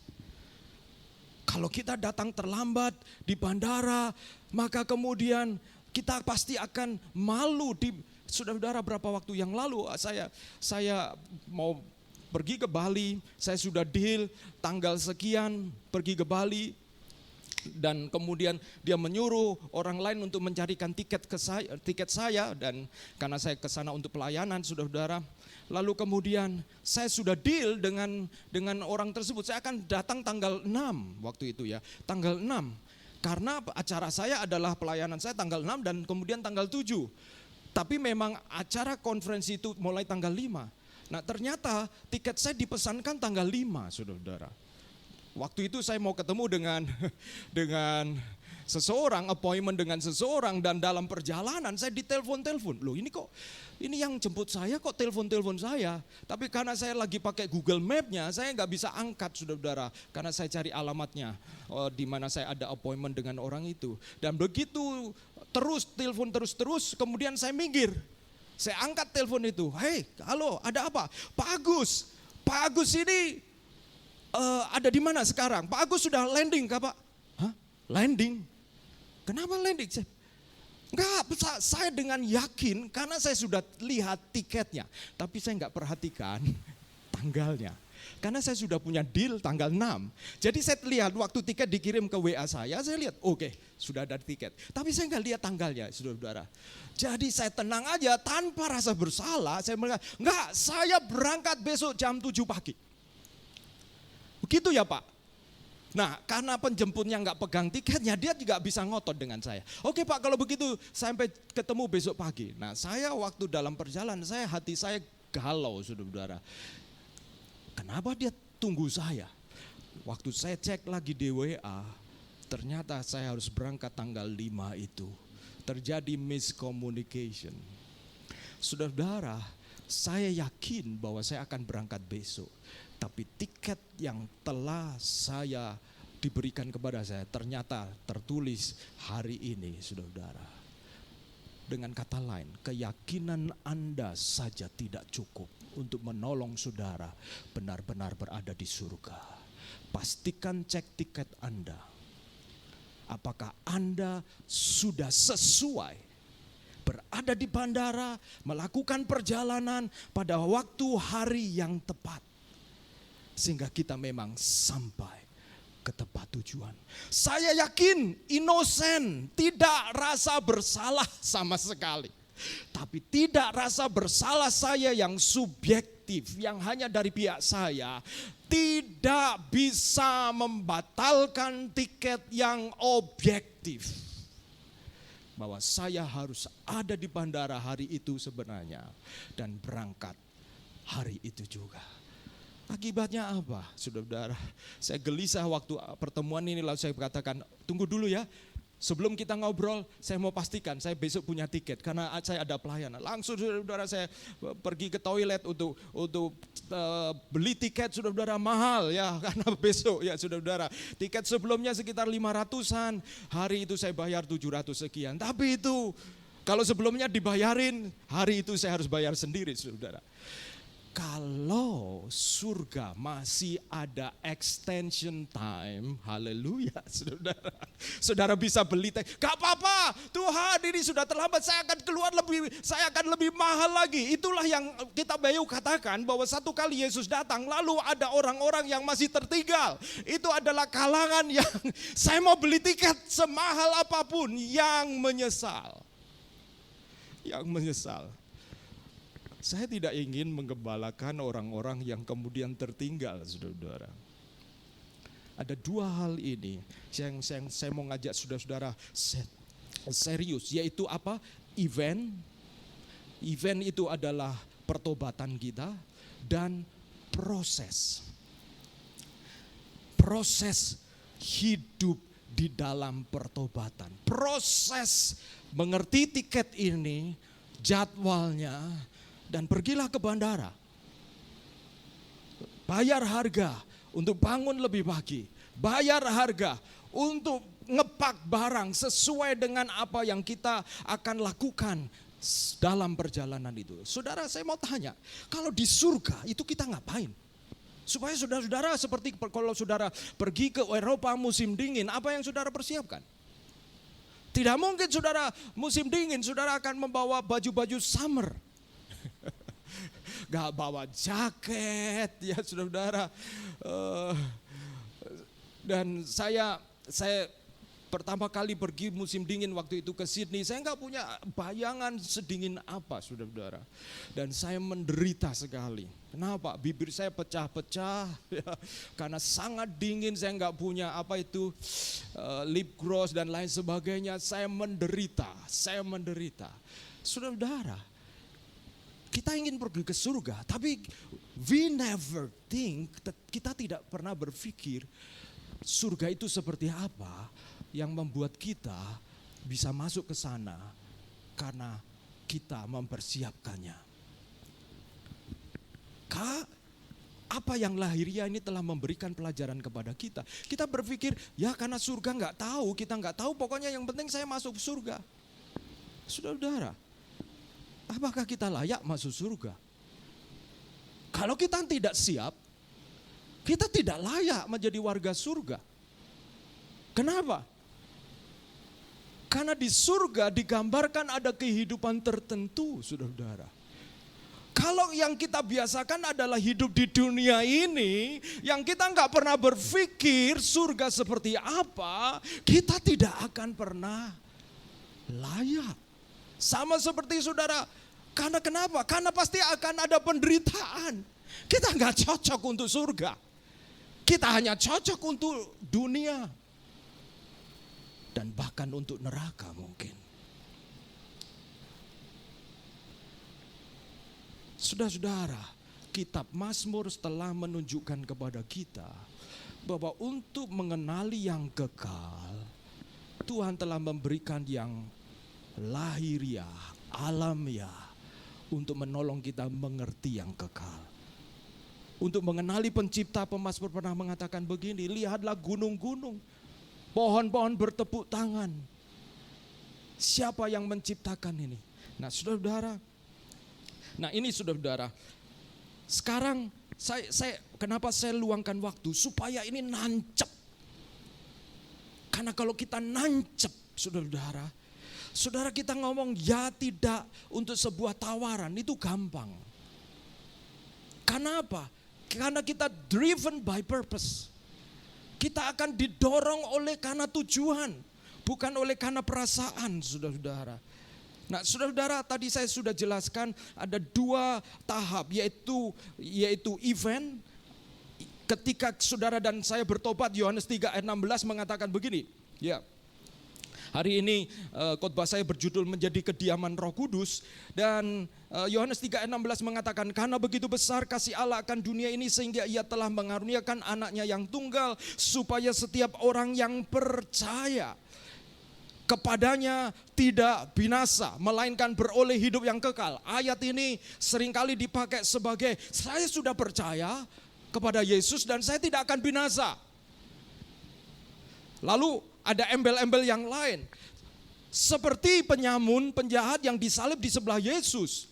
Kalau kita datang terlambat di bandara, maka kemudian kita pasti akan malu. Saudara-saudara, berapa waktu yang lalu saya mau pergi ke Bali, saya sudah deal tanggal sekian pergi ke Bali. Dan kemudian dia menyuruh orang lain untuk mencarikan tiket saya dan karena saya ke sana untuk pelayanan, saudara-saudara. Lalu kemudian saya sudah deal dengan orang tersebut. Saya akan datang tanggal 6 waktu itu ya, tanggal 6. Karena acara saya adalah pelayanan saya tanggal 6 dan kemudian tanggal 7. Tapi memang acara konferensi itu mulai tanggal 5. Nah, ternyata tiket saya dipesankan tanggal 5, saudara-saudara. Waktu itu saya mau ketemu dengan seseorang, appointment dengan seseorang, dan dalam perjalanan saya ditelepon-telepon. Loh, ini yang jemput saya kok telepon-telepon saya. Tapi karena saya lagi pakai Google Map-nya, saya nggak bisa angkat, saudara-saudara, karena saya cari alamatnya di mana saya ada appointment dengan orang itu. Dan begitu telepon terus, kemudian saya minggir. Saya angkat telepon itu. Hei, halo, ada apa? Pak Agus ini ada di mana sekarang? Pak Agus sudah landing kah, Pak? Hah? Landing? Kenapa landing? Enggak, saya dengan yakin karena saya sudah lihat tiketnya. Tapi saya enggak perhatikan tanggalnya. Karena saya sudah punya deal tanggal 6. Jadi saya lihat waktu tiket dikirim ke WA saya lihat, oke, sudah ada tiket. Tapi saya enggak lihat tanggalnya, saudara-saudara. Jadi saya tenang aja tanpa rasa bersalah. Saya mengatakan, enggak, saya berangkat besok jam 7 pagi. Begitu ya Pak? Nah, karena penjemputnya nggak pegang tiketnya, dia juga bisa ngotot dengan saya. Oke Pak, kalau begitu sampai ketemu besok pagi. Nah, saya waktu dalam perjalanan, hati saya galau, saudara-saudara. Kenapa dia tunggu saya? Waktu saya cek lagi di WA, ternyata saya harus berangkat tanggal 5 itu. Terjadi miscommunication. Saudara-saudara, saya yakin bahwa saya akan berangkat besok. Tapi tiket yang telah saya diberikan kepada saya ternyata tertulis hari ini, saudara-saudara. Dengan kata lain, keyakinan Anda saja tidak cukup untuk menolong saudara benar-benar berada di surga. Pastikan cek tiket Anda. Apakah Anda sudah sesuai berada di bandara, melakukan perjalanan pada waktu hari yang tepat. Sehingga kita memang sampai ke tempat tujuan. Saya yakin inosen, tidak rasa bersalah sama sekali. Tapi tidak rasa bersalah saya yang subjektif, yang hanya dari pihak saya, tidak bisa membatalkan tiket yang objektif. Bahwa saya harus ada di bandara hari itu sebenarnya dan berangkat hari itu juga. Akibatnya apa, saudara-saudara? Saya gelisah waktu pertemuan ini, lalu saya katakan, tunggu dulu ya. Sebelum kita ngobrol, saya mau pastikan saya besok punya tiket karena saya ada pelayanan. Langsung saudara-saudara saya pergi ke toilet untuk beli tiket, saudara-saudara, mahal ya karena besok ya saudara-saudara. Tiket sebelumnya sekitar 500-an, hari itu saya bayar 700 sekian. Tapi itu kalau sebelumnya dibayarin, hari itu saya harus bayar sendiri, saudara. Kalau surga masih ada extension time, haleluya saudara. Saudara bisa beli, gak apa-apa Tuhan ini sudah terlambat, saya akan lebih mahal lagi. Itulah yang kita bayu katakan bahwa satu kali Yesus datang lalu ada orang-orang yang masih tertinggal. Itu adalah kalangan yang saya mau beli tiket semahal apapun yang menyesal. Yang menyesal. Saya tidak ingin menggembalakan orang-orang yang kemudian tertinggal, saudara-saudara. Ada dua hal ini yang saya mau ngajak saudara-saudara serius, yaitu apa? Event itu adalah pertobatan kita, dan proses hidup di dalam pertobatan. Proses mengerti tiket ini, jadwalnya, dan pergilah ke bandara. Bayar harga untuk bangun lebih pagi. Bayar harga untuk ngepak barang sesuai dengan apa yang kita akan lakukan dalam perjalanan itu. Saudara, saya mau tanya, kalau di surga itu kita ngapain? Supaya saudara-saudara seperti kalau saudara pergi ke Eropa musim dingin, apa yang saudara persiapkan? Tidak mungkin saudara musim dingin saudara akan membawa baju-baju summer. Gak bawa jaket ya saudara-saudara. Dan saya pertama kali pergi musim dingin waktu itu ke Sydney, saya gak punya bayangan sedingin apa saudara-saudara. Dan saya menderita sekali. Kenapa? Bibir saya pecah-pecah ya, karena sangat dingin. Saya gak punya lip gloss dan lain sebagainya. Saya menderita. Saudara-saudara, kita ingin pergi ke surga, tapi kita tidak pernah berpikir surga itu seperti apa yang membuat kita bisa masuk ke sana karena kita mempersiapkannya. Apa yang lahiriah ini telah memberikan pelajaran kepada kita. Kita berpikir, ya karena surga kita nggak tahu, pokoknya yang penting saya masuk surga. Saudara-saudara, apakah kita layak masuk surga? Kalau kita tidak siap, kita tidak layak menjadi warga surga. Kenapa? Karena di surga digambarkan ada kehidupan tertentu, saudara-saudara. Kalau yang kita biasakan adalah hidup di dunia ini, yang kita nggak pernah berpikir surga seperti apa, kita tidak akan pernah layak. Sama seperti saudara, karena kenapa? Karena pasti akan ada penderitaan. Kita nggak cocok untuk surga. Kita hanya cocok untuk dunia dan bahkan untuk neraka mungkin. Saudara-saudara, kitab Mazmur telah menunjukkan kepada kita bahwa untuk mengenali yang kekal, Tuhan telah memberikan yang lahiriah, alamiah, untuk menolong kita mengerti yang kekal. Untuk mengenali pencipta, pemazmur pernah mengatakan begini, lihatlah gunung-gunung, pohon-pohon bertepuk tangan. Siapa yang menciptakan ini? Nah, saudara-saudara, saudara-saudara, sekarang saya kenapa saya luangkan waktu supaya ini nancep. Karena kalau kita nancep, saudara-saudara, saudara kita ngomong ya tidak untuk sebuah tawaran itu gampang. Karena apa? Karena kita driven by purpose. Kita akan didorong oleh karena tujuan, bukan oleh karena perasaan, saudara-saudara. Nah, saudara-saudara, tadi saya sudah jelaskan ada 2 tahap, yaitu event. Ketika saudara dan saya bertobat, Yohanes 3 ayat 16 mengatakan begini. Ya, hari ini khotbah saya berjudul menjadi kediaman Roh Kudus. Dan Yohanes 3 ayat 16 mengatakan, karena begitu besar kasih Allah akan dunia ini sehingga ia telah mengaruniakan anaknya yang tunggal, supaya setiap orang yang percaya kepadanya tidak binasa, melainkan beroleh hidup yang kekal. Ayat ini seringkali dipakai sebagai, saya sudah percaya kepada Yesus dan saya tidak akan binasa. Lalu ada embel-embel yang lain. Seperti penyamun, penjahat yang disalib di sebelah Yesus.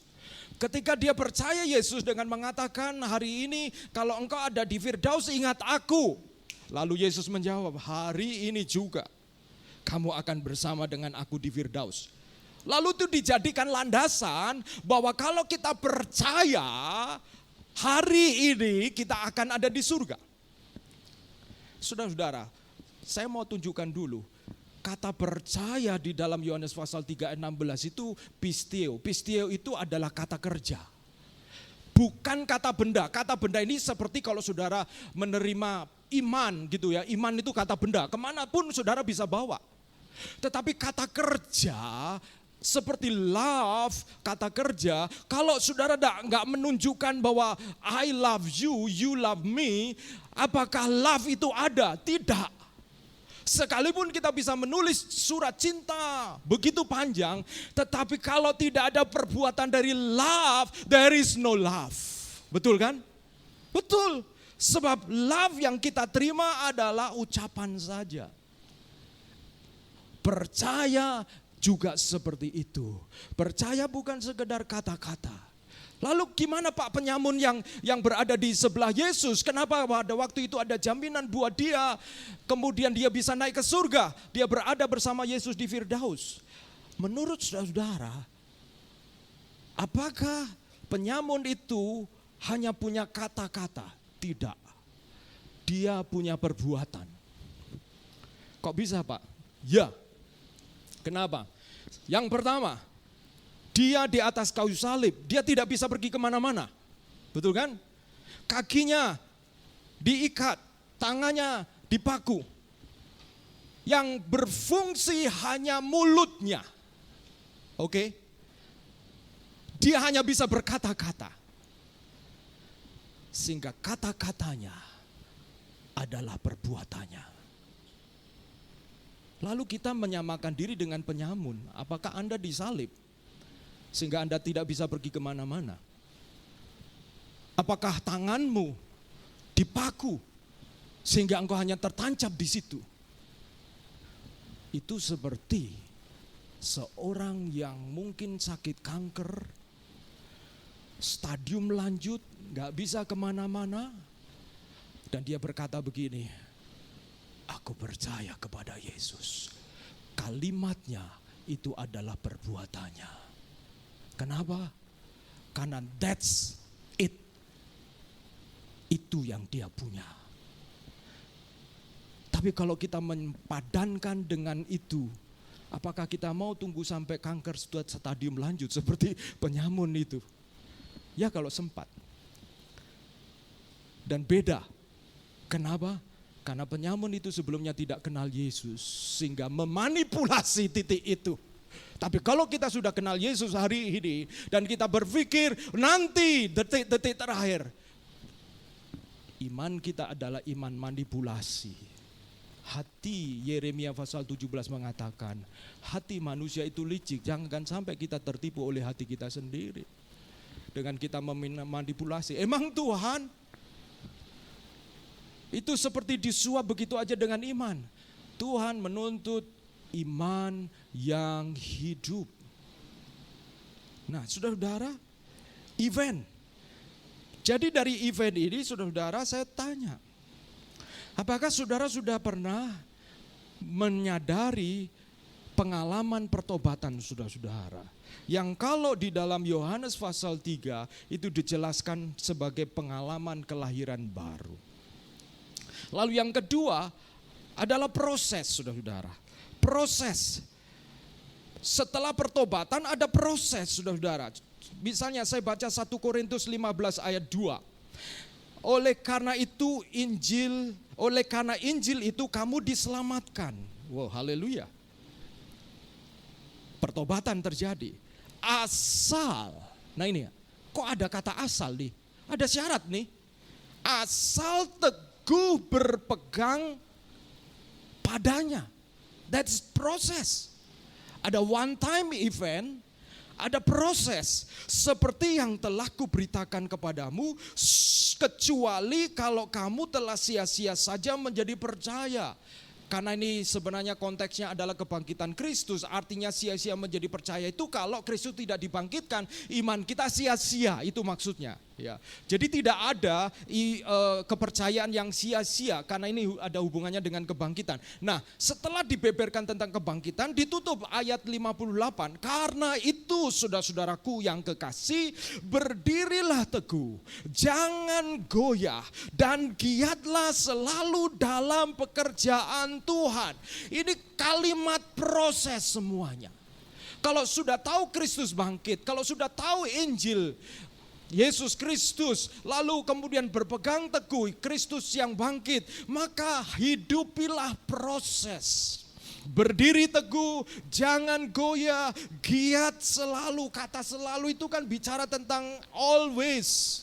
Ketika dia percaya Yesus dengan mengatakan, hari ini kalau engkau ada di Firdaus ingat aku. Lalu Yesus menjawab, hari ini juga kamu akan bersama dengan aku di Firdaus. Lalu itu dijadikan landasan bahwa kalau kita percaya, hari ini kita akan ada di surga. Saudara-saudara, saya mau tunjukkan dulu. Kata percaya di dalam Yohanes pasal 3 ayat 16 itu pisteo. Pisteo itu adalah kata kerja. Bukan kata benda. Kata benda ini seperti kalau saudara menerima iman gitu ya. Iman itu kata benda. Kemanapun saudara bisa bawa. Tetapi kata kerja seperti love, kata kerja, kalau saudara nggak menunjukkan bahwa I love you, you love me, apakah love itu ada? Tidak. Sekalipun kita bisa menulis surat cinta begitu panjang, tetapi kalau tidak ada perbuatan dari love, there is no love. Betul kan? Betul. Sebab love yang kita terima adalah ucapan saja. Percaya juga seperti itu. Percaya bukan sekedar kata-kata. Lalu gimana Pak penyamun yang berada di sebelah Yesus? Kenapa pada waktu itu ada jaminan buat dia, kemudian dia bisa naik ke surga? Dia berada bersama Yesus di Firdaus. Menurut saudara, apakah penyamun itu hanya punya kata-kata? Tidak. Dia punya perbuatan. Kok bisa Pak? Ya. Kenapa? Yang pertama, dia di atas kayu salib, dia tidak bisa pergi kemana-mana. Betul kan? Kakinya diikat, tangannya dipaku. Yang berfungsi hanya mulutnya. Oke? Dia hanya bisa berkata-kata. Sehingga kata-katanya adalah perbuatannya. Lalu kita menyamakan diri dengan penyamun. Apakah Anda disalib sehingga Anda tidak bisa pergi kemana-mana? Apakah tanganmu dipaku sehingga engkau hanya tertancap di situ? Itu seperti seorang yang mungkin sakit kanker, stadium lanjut, gak bisa kemana-mana, dan dia berkata begini, aku percaya kepada Yesus. Kalimatnya itu adalah perbuatannya. Kenapa? Karena that's it. Itu yang dia punya. Tapi kalau kita mempadankan dengan itu, apakah kita mau tunggu sampai kanker stadium lanjut seperti penyamun itu? Ya kalau sempat. Dan beda Kenapa? Karena penyamun itu sebelumnya tidak kenal Yesus, sehingga memanipulasi titik itu. Tapi kalau kita sudah kenal Yesus hari ini, dan kita berpikir nanti detik-detik terakhir, iman kita adalah iman manipulasi. Hati, Yeremia pasal 17 mengatakan, hati manusia itu licik, jangan sampai kita tertipu oleh hati kita sendiri. Dengan kita memanipulasi, emang Tuhan itu seperti disuap begitu aja dengan iman. Tuhan menuntut iman yang hidup. Nah, saudara-saudara, event. Jadi dari event ini, saudara-saudara, saya tanya, apakah saudara sudah pernah menyadari pengalaman pertobatan saudara-saudara? Yang kalau di dalam Yohanes pasal 3 itu dijelaskan sebagai pengalaman kelahiran baru. Lalu yang kedua adalah proses, saudara-saudara. Proses. Setelah pertobatan ada proses, saudara-saudara. Misalnya saya baca 1 Korintus 15 ayat 2. Oleh karena Injil itu kamu diselamatkan. Wow, haleluya. Pertobatan terjadi. Asal. Nah ini ya, kok ada kata asal nih? Ada syarat nih. Asal teguh berpegang padanya. That's proses. Ada one time event, ada proses. Seperti yang telah kuberitakan kepadamu, kecuali kalau kamu telah sia-sia saja menjadi percaya. Karena ini sebenarnya konteksnya adalah kebangkitan Kristus. Artinya sia-sia menjadi percaya itu kalau Kristus tidak dibangkitkan, iman kita sia-sia, itu maksudnya. Ya. Jadi tidak ada kepercayaan yang sia-sia, karena ini ada hubungannya dengan kebangkitan. Nah, setelah dibeberkan tentang kebangkitan, ditutup ayat 58. Karena itu saudara-saudaraku yang kekasih, berdirilah teguh, jangan goyah, dan giatlah selalu dalam pekerjaan Tuhan. Ini kalimat proses semuanya. Kalau sudah tahu Kristus bangkit, kalau sudah tahu Injil Yesus Kristus, lalu kemudian berpegang teguh Kristus yang bangkit, maka hidupilah proses. Berdiri teguh, jangan goyah, giat selalu. Kata selalu itu kan bicara tentang always,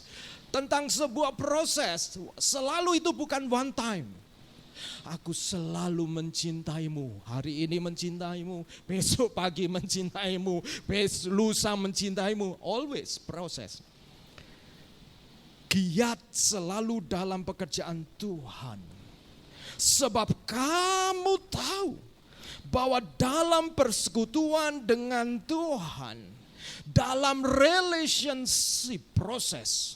tentang sebuah proses. Selalu itu bukan one time. Aku selalu mencintaimu, hari ini mencintaimu, besok pagi mencintaimu, lusa mencintaimu, always proses. Giat selalu dalam pekerjaan Tuhan. Sebab kamu tahu bahwa dalam persekutuan dengan Tuhan, dalam relationship proses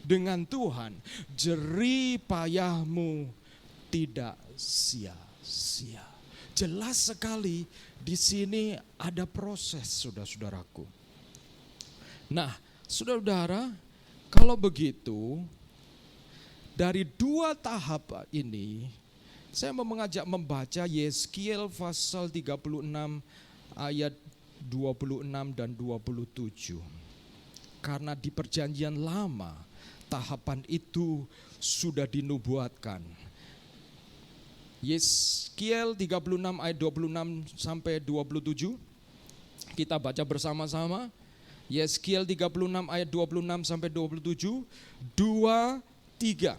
dengan Tuhan, jerih payahmu tidak sia-sia. Jelas sekali di sini ada proses, saudara-saudaraku. Nah, saudara-saudara, kalau begitu, dari dua tahap ini, saya mau mengajak membaca Yeskiel pasal 36 ayat 26 dan 27. Karena di perjanjian lama, tahapan itu sudah dinubuatkan. Yeskiel 36 ayat 26 sampai 27, kita baca bersama-sama. Yeskiel 36 ayat 26 sampai 27, 2, 3.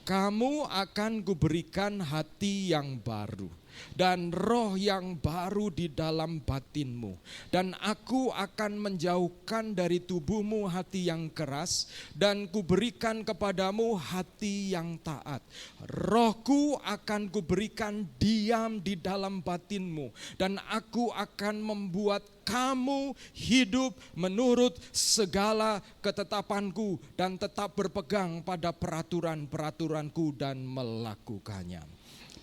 Kamu akan kuberikan hati yang baru dan roh yang baru di dalam batinmu. Dan aku akan menjauhkan dari tubuhmu hati yang keras dan kuberikan kepadamu hati yang taat. Rohku akan kuberikan diam di dalam batinmu dan aku akan membuat kamu hidup menurut segala ketetapanku dan tetap berpegang pada peraturan-peraturanku dan melakukannya.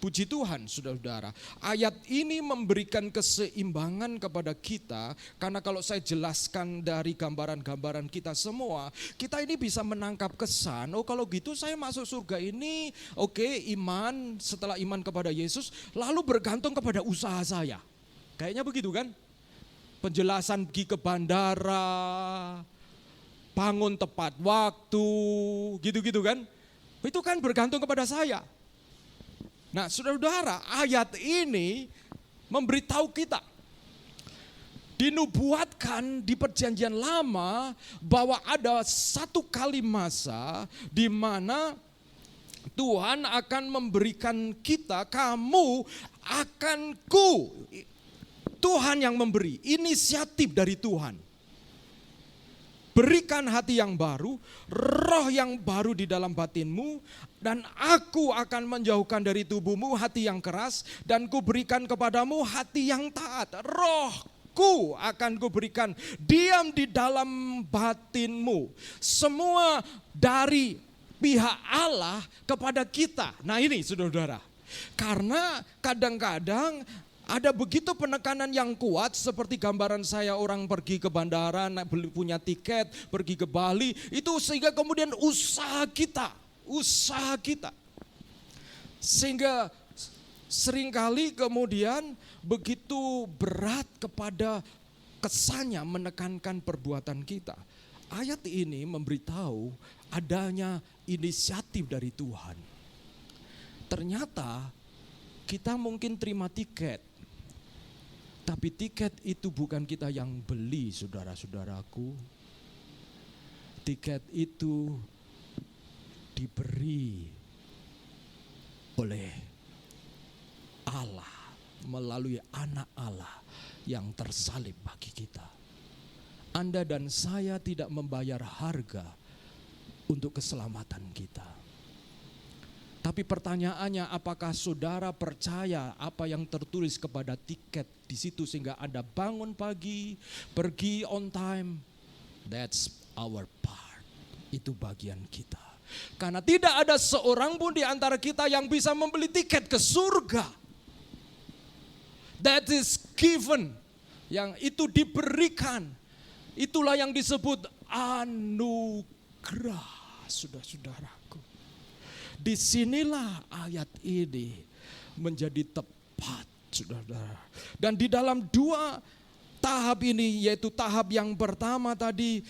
Puji Tuhan, saudara-saudara, ayat ini memberikan keseimbangan kepada kita, karena kalau saya jelaskan dari gambaran-gambaran kita semua, kita ini bisa menangkap kesan, oh kalau gitu saya masuk surga ini, oke, iman, setelah iman kepada Yesus, lalu bergantung kepada usaha saya. Kayaknya begitu kan? Penjelasan pergi ke bandara, bangun tepat waktu, gitu-gitu kan? Itu kan bergantung kepada saya. Nah, saudara-saudara, ayat ini memberitahu kita, dinubuatkan di perjanjian lama bahwa ada satu kali masa di mana Tuhan akan memberikan kita, kamu akan Tuhan yang memberi, inisiatif dari Tuhan. Berikan hati yang baru, roh yang baru di dalam batinmu, dan aku akan menjauhkan dari tubuhmu hati yang keras, dan kuberikan kepadamu hati yang taat. Rohku akan kuberikan diam di dalam batinmu. Semua dari pihak Allah kepada kita. Nah ini saudara-saudara, karena kadang-kadang ada begitu penekanan yang kuat, seperti gambaran saya orang pergi ke bandara, punya tiket, pergi ke Bali, itu sehingga kemudian usaha kita, sehingga seringkali kemudian begitu berat kepada kesannya menekankan perbuatan kita. Ayat ini memberitahu adanya inisiatif dari Tuhan. Ternyata kita mungkin terima tiket, tapi tiket itu bukan kita yang beli, saudara-saudaraku. Tiket itu diberi oleh Allah melalui anak Allah yang tersalib bagi kita. Anda dan saya tidak membayar harga untuk keselamatan kita. Tapi pertanyaannya, apakah saudara percaya apa yang tertulis kepada tiket di situ sehingga Anda bangun pagi, pergi on time? That's our part. Itu bagian kita. Karena tidak ada seorang pun di antara kita yang bisa membeli tiket ke surga. That is given. Yang itu diberikan. Itulah yang disebut anugerah, saudara-saudaraku. Disinilah ayat ini menjadi tepat, saudara. Dan di dalam dua tahap ini, yaitu tahap yang pertama tadi,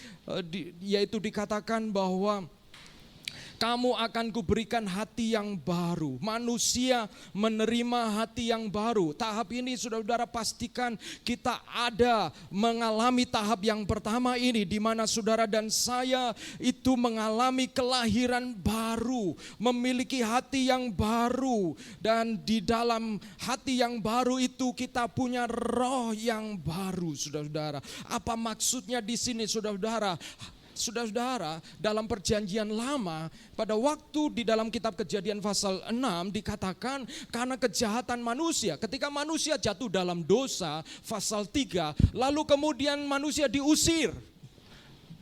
yaitu dikatakan bahwa kamu akan kuberikan hati yang baru. Manusia menerima hati yang baru. Tahap ini saudara-saudara pastikan kita ada mengalami tahap yang pertama ini, di mana saudara dan saya itu mengalami kelahiran baru, memiliki hati yang baru, dan di dalam hati yang baru itu kita punya roh yang baru, saudara-saudara. Apa maksudnya di sini, saudara-saudara? Saudara-saudara, dalam perjanjian lama, pada waktu di dalam kitab Kejadian pasal 6 dikatakan karena kejahatan manusia, ketika manusia jatuh dalam dosa, pasal 3, lalu kemudian manusia diusir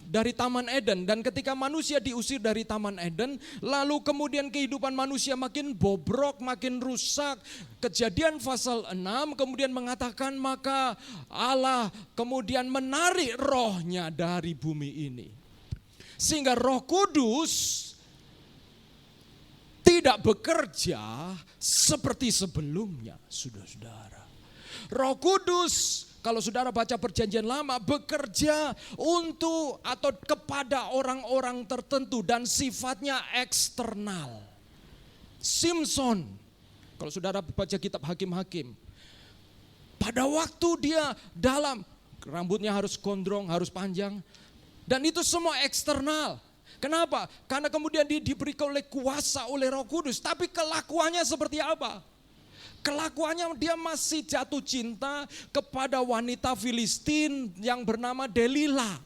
dari Taman Eden. Dan ketika manusia diusir dari Taman Eden, lalu kemudian kehidupan manusia makin bobrok, makin rusak. Kejadian pasal 6 kemudian mengatakan maka Allah kemudian menarik rohnya dari bumi ini. Sehingga Roh Kudus tidak bekerja seperti sebelumnya, saudara-saudara. Roh Kudus, kalau saudara baca perjanjian lama, bekerja untuk atau kepada orang-orang tertentu dan sifatnya eksternal. Simson, kalau saudara baca kitab Hakim-Hakim, pada waktu dia dalam, rambutnya harus gondrong, harus panjang, dan itu semua eksternal. Kenapa? Karena kemudian dia diberi oleh kuasa oleh Roh Kudus, tapi kelakuannya seperti apa? Kelakuannya dia masih jatuh cinta kepada wanita Filistin yang bernama Delila.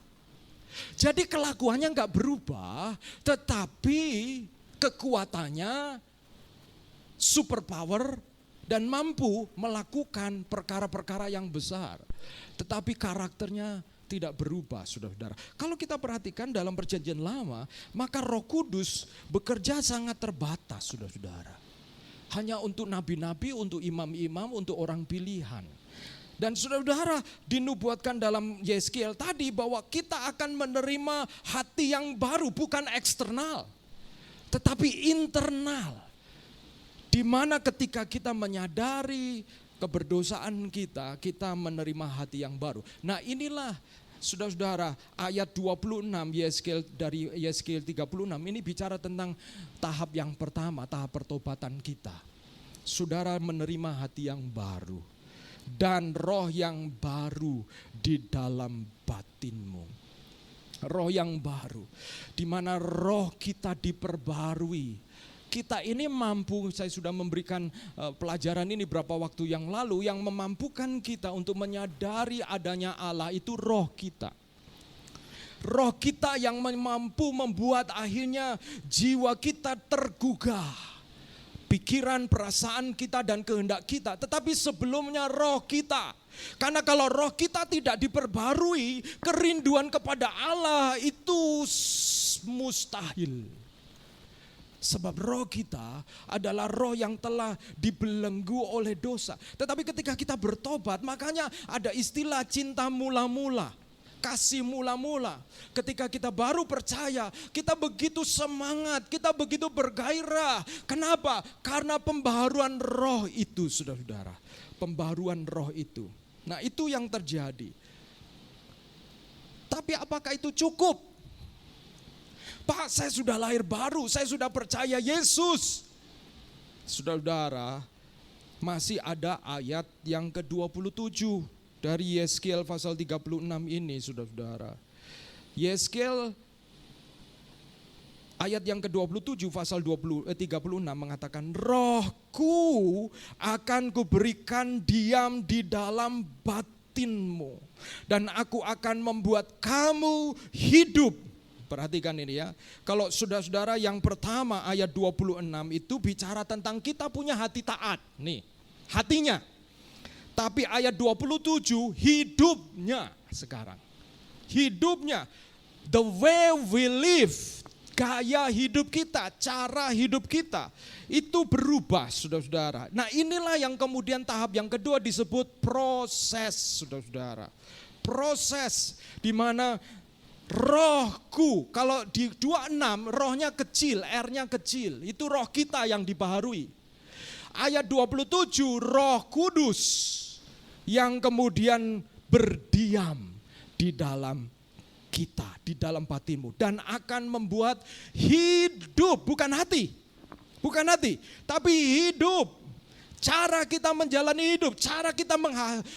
Jadi kelakuannya enggak berubah, tetapi kekuatannya superpower dan mampu melakukan perkara-perkara yang besar. Tetapi karakternya tidak berubah, saudara-saudara. Kalau kita perhatikan dalam perjanjian lama, maka Roh Kudus bekerja sangat terbatas, saudara-saudara. Hanya untuk nabi-nabi, untuk imam-imam, untuk orang pilihan. Dan saudara-saudara, dinubuatkan dalam Yeskiel tadi bahwa kita akan menerima hati yang baru, bukan eksternal, tetapi internal. Di mana ketika kita menyadari keberdosaan kita, kita menerima hati yang baru. Nah inilah Saudara-saudara, ayat 26 dari Yeskel 36 ini bicara tentang tahap yang pertama, tahap pertobatan kita. Saudara menerima hati yang baru dan roh yang baru di dalam batinmu. Roh yang baru, di mana roh kita diperbarui. Kita ini mampu, saya sudah memberikan pelajaran ini beberapa waktu yang lalu, yang memampukan kita untuk menyadari adanya Allah itu roh kita. Roh kita yang mampu membuat akhirnya jiwa kita tergugah. Pikiran, perasaan kita dan kehendak kita. Tetapi sebelumnya roh kita. Karena kalau roh kita tidak diperbarui, kerinduan kepada Allah itu mustahil. Sebab roh kita adalah roh yang telah dibelenggu oleh dosa. Tetapi ketika kita bertobat, makanya ada istilah cinta mula-mula, kasih mula-mula. Ketika kita baru percaya, kita begitu semangat, kita begitu bergairah. Kenapa? Karena pembaharuan roh itu, saudara-saudara. Pembaharuan roh itu. Nah, itu yang terjadi. Tapi apakah itu cukup? Pak, saya sudah lahir baru, saya sudah percaya Yesus. Saudara-saudara, masih ada ayat yang ke-27 dari Yeskel pasal 36 ini, saudara-saudara. Yeskel ayat yang ke-27 pasal 36 mengatakan, rohku akan kuberikan diam di dalam batinmu, dan aku akan membuat kamu hidup. Perhatikan ini ya, kalau saudara-saudara yang pertama ayat 26 itu bicara tentang kita punya hati taat, nih hatinya. Tapi ayat 27 hidupnya sekarang. Hidupnya, the way we live, gaya hidup kita, cara hidup kita itu berubah, saudara-saudara. Nah, inilah yang kemudian tahap yang kedua disebut proses, saudara-saudara. Proses di mana rohku, kalau di 26 rohnya kecil, R-nya kecil, itu roh kita yang dibaharui. Ayat 27 Roh Kudus yang kemudian berdiam di dalam kita, di dalam batinmu, dan akan membuat hidup, bukan hati, tapi hidup. Cara kita menjalani hidup, cara kita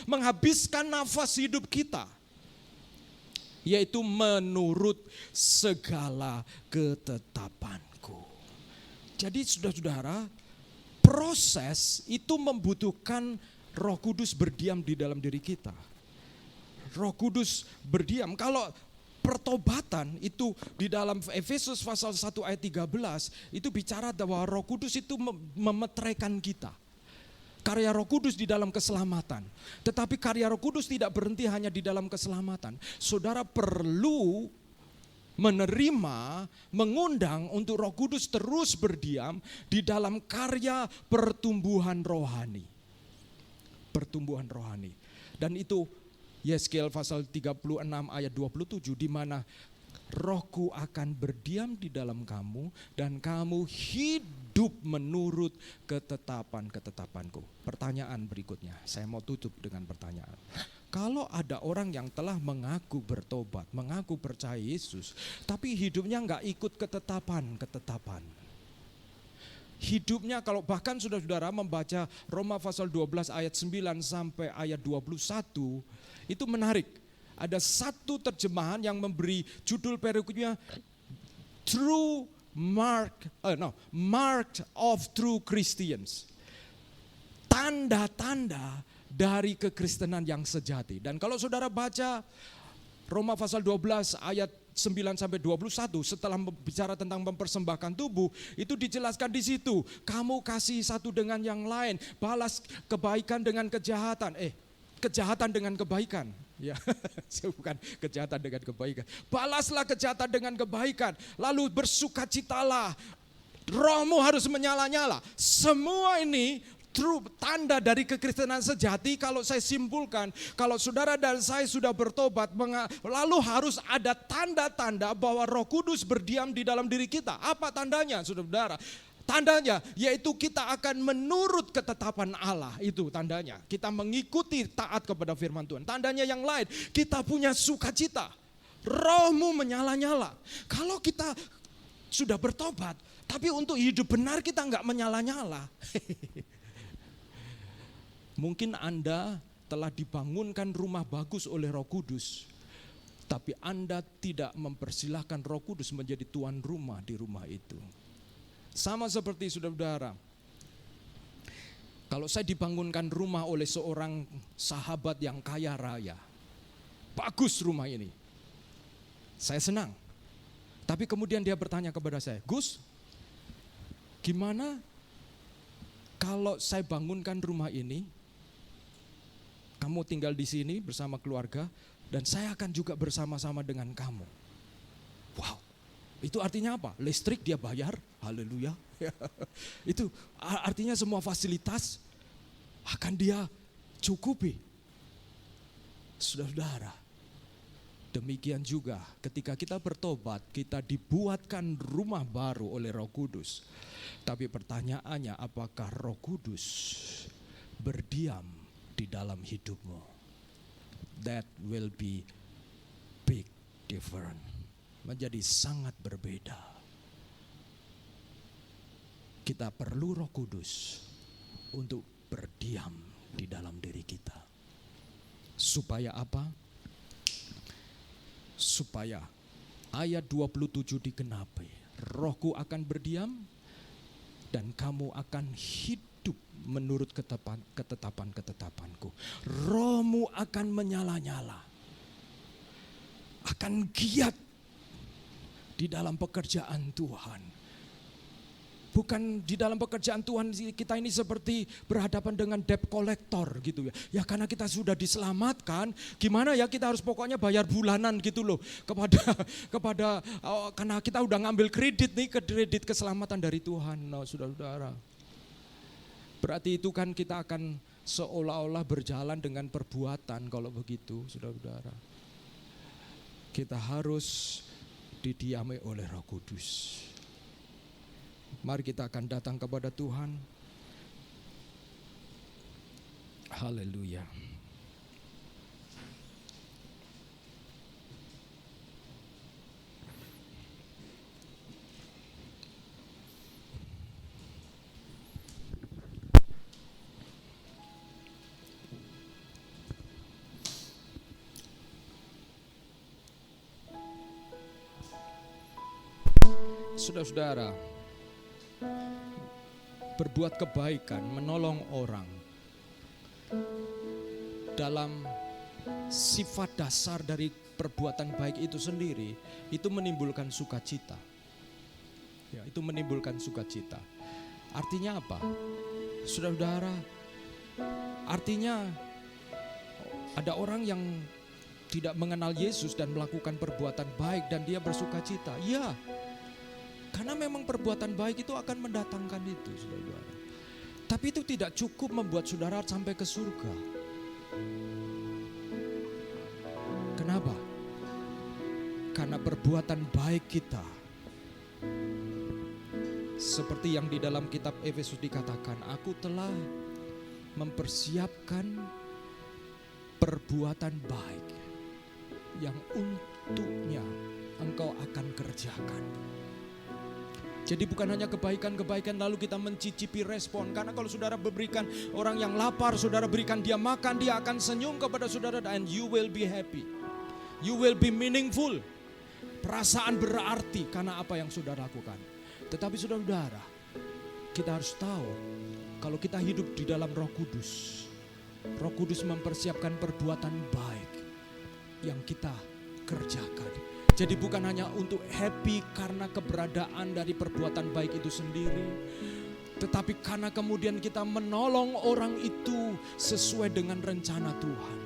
menghabiskan nafas hidup kita, yaitu menurut segala ketetapanku. Jadi saudara-saudara, proses itu membutuhkan Roh Kudus berdiam di dalam diri kita. Roh Kudus berdiam. Kalau pertobatan itu di dalam Efesus pasal 1 ayat 13 itu bicara bahwa Roh Kudus itu memeteraikan kita. Karya Roh Kudus di dalam keselamatan. Tetapi karya Roh Kudus tidak berhenti hanya di dalam keselamatan. Saudara perlu menerima, mengundang untuk Roh Kudus terus berdiam di dalam karya pertumbuhan rohani. Pertumbuhan rohani. Dan itu Yeskel pasal 36 ayat 27 di mana rohku akan berdiam di dalam kamu dan kamu hidup menurut ketetapan-ketetapanku. Pertanyaan berikutnya, saya mau tutup dengan pertanyaan. Kalau ada orang yang telah mengaku bertobat, mengaku percaya Yesus, tapi hidupnya enggak ikut ketetapan-ketetapan. Hidupnya, kalau bahkan saudara-saudara membaca Roma pasal 12 ayat 9 sampai ayat 21, itu menarik. Ada satu terjemahan yang memberi judul perikopnya Mark of True Christians. Tanda-tanda dari kekristenan yang sejati. Dan kalau saudara baca Roma pasal 12 ayat 9 sampai 21 setelah bicara tentang mempersembahkan tubuh, itu dijelaskan di situ. Kamu kasih satu dengan yang lain, balas kebaikan dengan kejahatan. Kejahatan dengan kebaikan. Ya, bukan kejahatan dengan kebaikan. Balaslah kejahatan dengan kebaikan. Lalu bersukacitalah. Rohmu harus menyala-nyala. Semua ini tanda dari kekristenan sejati. Kalau saya simpulkan, kalau saudara dan saya sudah bertobat, lalu harus ada tanda-tanda bahwa Roh Kudus berdiam di dalam diri kita. Apa tandanya, saudara? Tandanya yaitu kita akan menurut ketetapan Allah, itu tandanya. Kita mengikuti taat kepada firman Tuhan. Tandanya yang lain, kita punya sukacita. Rohmu menyala-nyala. Kalau kita sudah bertobat, tapi untuk hidup benar kita enggak menyala-nyala. Mungkin Anda telah dibangunkan rumah bagus oleh Roh Kudus, tapi Anda tidak mempersilahkan Roh Kudus menjadi tuan rumah di rumah itu. Sama seperti saudara-saudara, kalau saya dibangunkan rumah oleh seorang sahabat yang kaya raya, bagus rumah ini, saya senang. Tapi kemudian dia bertanya kepada saya, Gus, gimana kalau saya bangunkan rumah ini, kamu tinggal di sini bersama keluarga, dan saya akan juga bersama-sama dengan kamu. Wow, itu artinya apa? Listrik dia bayar, haleluya. Itu artinya semua fasilitas akan dia cukupi. Saudara-saudara, demikian juga ketika kita bertobat, kita dibuatkan rumah baru oleh Roh Kudus. Tapi pertanyaannya, apakah Roh Kudus berdiam di dalam hidupmu? That will be big different. Menjadi sangat berbeda. Kita perlu Roh Kudus untuk berdiam di dalam diri kita. Supaya apa? Supaya ayat 27 digenapi. Rohku akan berdiam dan kamu akan hidup menurut ketetapan-ketetapanku. Rohmu akan menyala-nyala. Akan giat di dalam pekerjaan Tuhan. Bukan di dalam pekerjaan Tuhan kita ini seperti berhadapan dengan debt collector gitu ya. Ya karena kita sudah diselamatkan, gimana ya kita harus pokoknya bayar bulanan gitu loh kepada karena kita udah ngambil kredit keselamatan dari Tuhan. No, saudara-saudara. Berarti itu kan kita akan seolah-olah berjalan dengan perbuatan kalau begitu, saudara-saudara. Kita harus didiami oleh Roh Kudus. Mari kita akan datang kepada Tuhan. Haleluya. Saudara-saudara, berbuat kebaikan, menolong orang dalam sifat dasar dari perbuatan baik itu sendiri, itu menimbulkan sukacita. Ya, itu menimbulkan sukacita. Artinya apa? Saudara-saudara, artinya ada orang yang tidak mengenal Yesus dan melakukan perbuatan baik dan dia bersukacita. Ya, karena memang perbuatan baik itu akan mendatangkan itu, saudara. Tapi itu tidak cukup membuat saudara sampai ke surga. Kenapa? Karena perbuatan baik kita, seperti yang di dalam kitab Efesus dikatakan, aku telah mempersiapkan perbuatan baik yang untuknya engkau akan kerjakan. Jadi bukan hanya kebaikan-kebaikan lalu kita mencicipi respon. Karena kalau saudara berikan orang yang lapar, saudara berikan dia makan, dia akan senyum kepada saudara and you will be happy. You will be meaningful. Perasaan berarti karena apa yang saudara lakukan. Tetapi saudara-saudara, kita harus tahu kalau kita hidup di dalam Roh Kudus. Roh Kudus mempersiapkan perbuatan baik yang kita kerjakan. Jadi bukan hanya untuk happy karena keberadaan dari perbuatan baik itu sendiri, tetapi karena kemudian kita menolong orang itu sesuai dengan rencana Tuhan.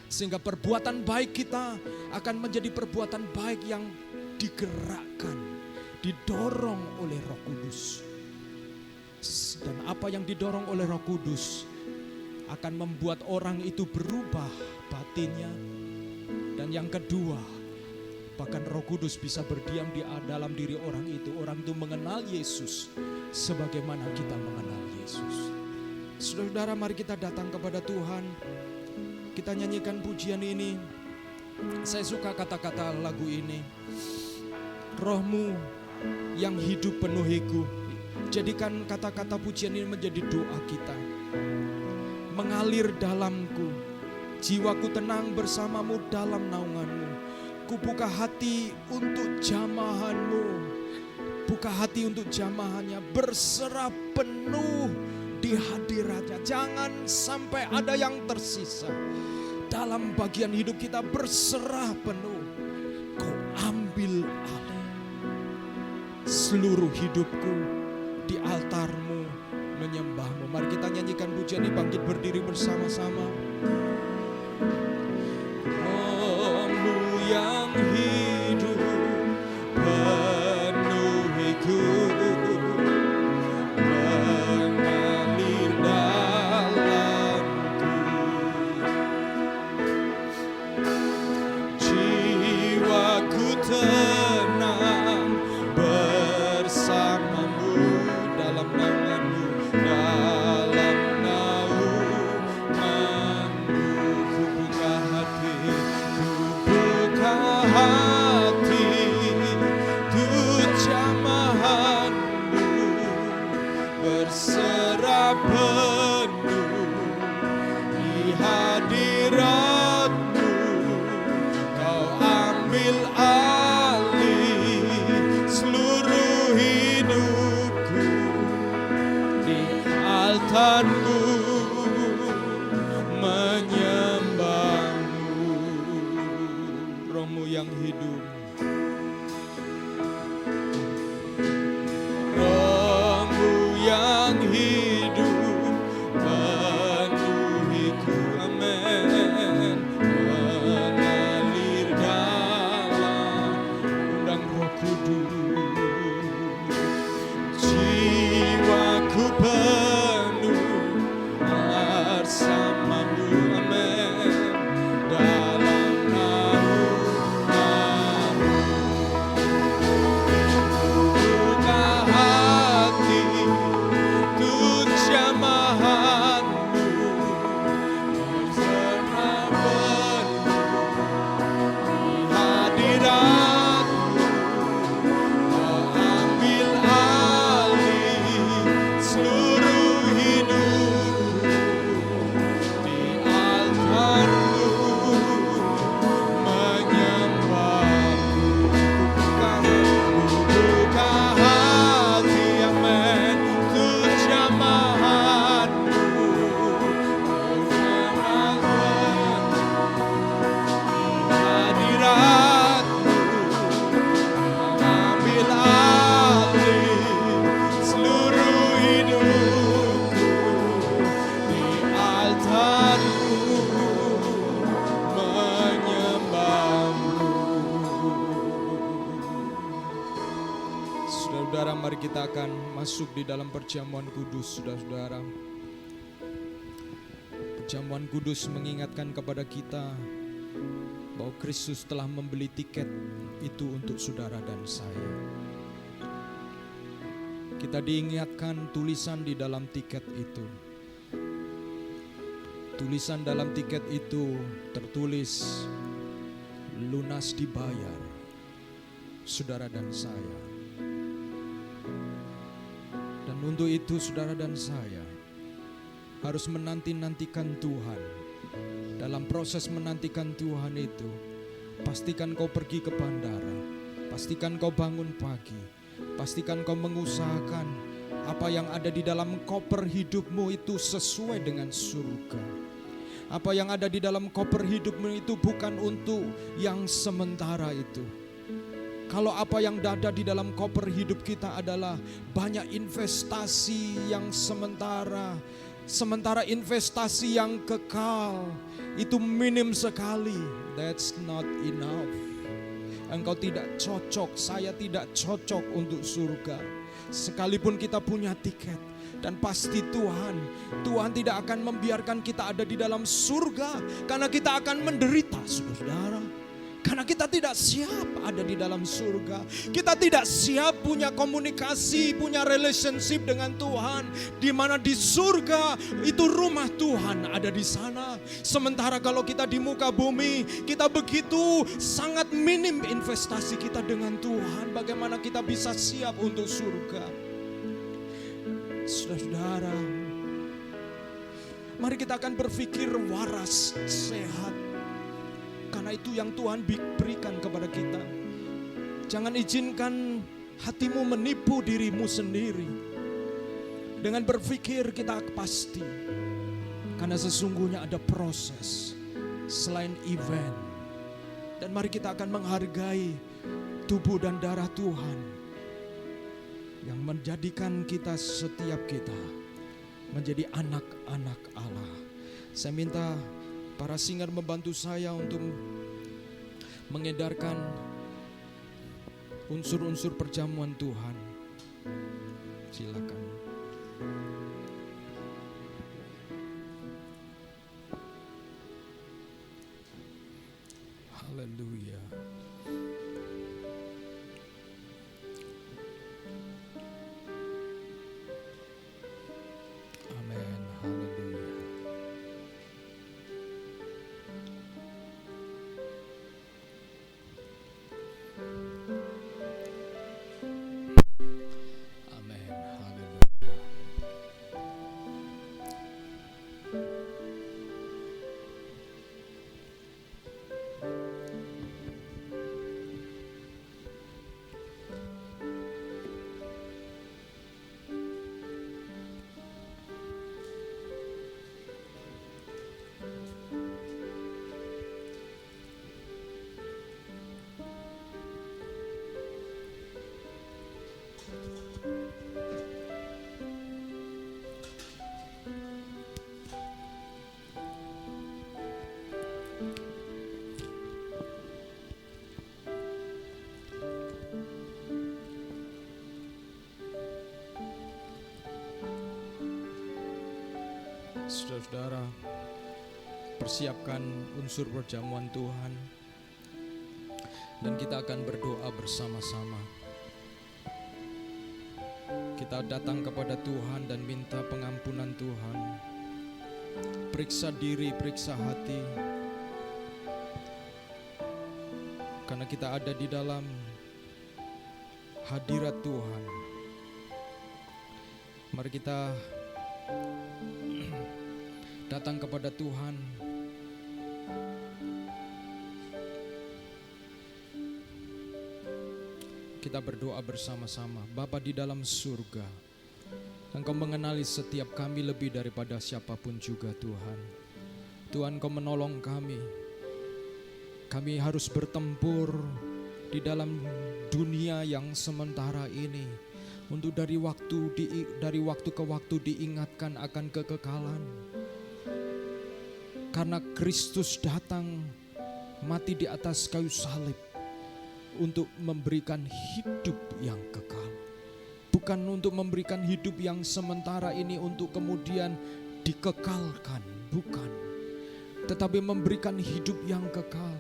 Sehingga perbuatan baik kita akan menjadi perbuatan baik yang digerakkan, didorong oleh Roh Kudus. Dan apa yang didorong oleh Roh Kudus akan membuat orang itu berubah batinnya. Dan yang kedua, Bahkan Roh Kudus bisa berdiam di dalam diri orang itu. Orang itu mengenal Yesus sebagaimana kita mengenal Yesus. Saudara-saudara, mari kita datang kepada Tuhan. Kita nyanyikan pujian ini. Saya suka kata-kata lagu ini. Roh-Mu yang hidup penuhiku. Jadikan kata-kata pujian ini menjadi doa kita. Mengalir dalamku, jiwaku tenang bersamamu dalam naungan-Mu. Kubuka hati untuk jamahan-Mu, buka hati untuk jamahannya, berserah penuh di hadiratnya. Jangan sampai ada yang tersisa. Dalam bagian hidup kita berserah penuh. Kau ambil alih seluruh hidupku di altar-Mu, menyembah-Mu. Mari kita nyanyikan pujian ini, bangkit berdiri bersama-sama. Yang hidup penuhiku, mengalir dalamku. Jiwaku tenang bersamamu dalam naungan-Mu, dalam naungan-Mu. Kubuka hati tuh jamahan-Mu, berserah penuh di hadirat-Mu. Kau ambil alih seluruh hidupku di altar-Mu, menyembah-Mu. Roh-Mu yang hidup, Roh-Mu yang hidup penuhiku, amin. Mengalir dalam, undang Roh Kudus. Jiwaku penuh bersama-Mu, amin. Dalam naungan-Mu, buka hati tuh jamahan-Mu, berserah penuh di hadirat-Mu. Kau ambil alih seluruh hidupku di altar-Mu, menyembah-Mu. Buka hati, amin, tuh jamahan-Mu, berserah hadirat-Mu. Ambil alih seluruh hidupku di altar-Mu, menyembah-Mu. Saudara-saudara, mari kita akan masuk di dalam perjamuan kudus, saudara-saudara. Perjamuan kudus mengingatkan kepada kita bahwa Kristus telah membeli tiket itu untuk saudara dan saya. Kita diingatkan tulisan di dalam tiket itu. Tulisan dalam tiket itu tertulis lunas dibayar, saudara dan saya. Dan untuk itu saudara dan saya harus menanti-nantikan Tuhan. Dalam proses menantikan Tuhan itu, pastikan kau pergi ke bandara, pastikan kau bangun pagi, pastikan kau mengusahakan apa yang ada di dalam koper hidupmu itu sesuai dengan surga. Apa yang ada di dalam koper hidupmu itu bukan untuk yang sementara itu. Kalau apa yang ada di dalam koper hidup kita adalah banyak investasi yang sementara, sementara investasi yang kekal itu minim sekali. That's not enough. Engkau tidak cocok, saya tidak cocok untuk surga. Sekalipun kita punya tiket, dan pasti Tuhan tidak akan membiarkan kita ada di dalam surga, karena kita akan menderita, saudara. Karena kita tidak siap ada di dalam surga. Kita tidak siap punya komunikasi, punya relationship dengan Tuhan. Di mana di surga itu rumah Tuhan ada di sana. Sementara kalau kita di muka bumi, kita begitu sangat minim investasi kita dengan Tuhan. Bagaimana kita bisa siap untuk surga? Saudara-saudara, mari kita akan berpikir waras, sehat. Karena itu yang Tuhan berikan kepada kita. Jangan izinkan hatimu menipu dirimu sendiri dengan berpikir kita pasti. Karena sesungguhnya ada proses selain event. Dan mari kita akan menghargai tubuh dan darah Tuhan yang menjadikan kita, setiap kita menjadi anak-anak Allah. Saya minta para singer membantu saya untuk mengedarkan unsur-unsur perjamuan Tuhan. Silakan. Haleluya. Amin. Haleluya. Amin. Haleluya. Saudara-saudara, persiapkan unsur perjamuan Tuhan dan kita akan berdoa bersama-sama. Kita datang kepada Tuhan dan minta pengampunan Tuhan. Periksa diri, periksa hati. Karena kita ada di dalam hadirat Tuhan. Mari kita datang kepada Tuhan. Kita berdoa bersama-sama. Bapa di dalam surga, Engkau mengenali setiap kami lebih daripada siapapun juga Tuhan. Tuhan, Engkau menolong kami. Kami harus bertempur di dalam dunia yang sementara ini. Untuk dari waktu ke waktu diingatkan akan kekekalan. Karena Kristus datang mati di atas kayu salib untuk memberikan hidup yang kekal. Bukan untuk memberikan hidup yang sementara ini untuk kemudian dikekalkan, bukan. Tetapi memberikan hidup yang kekal.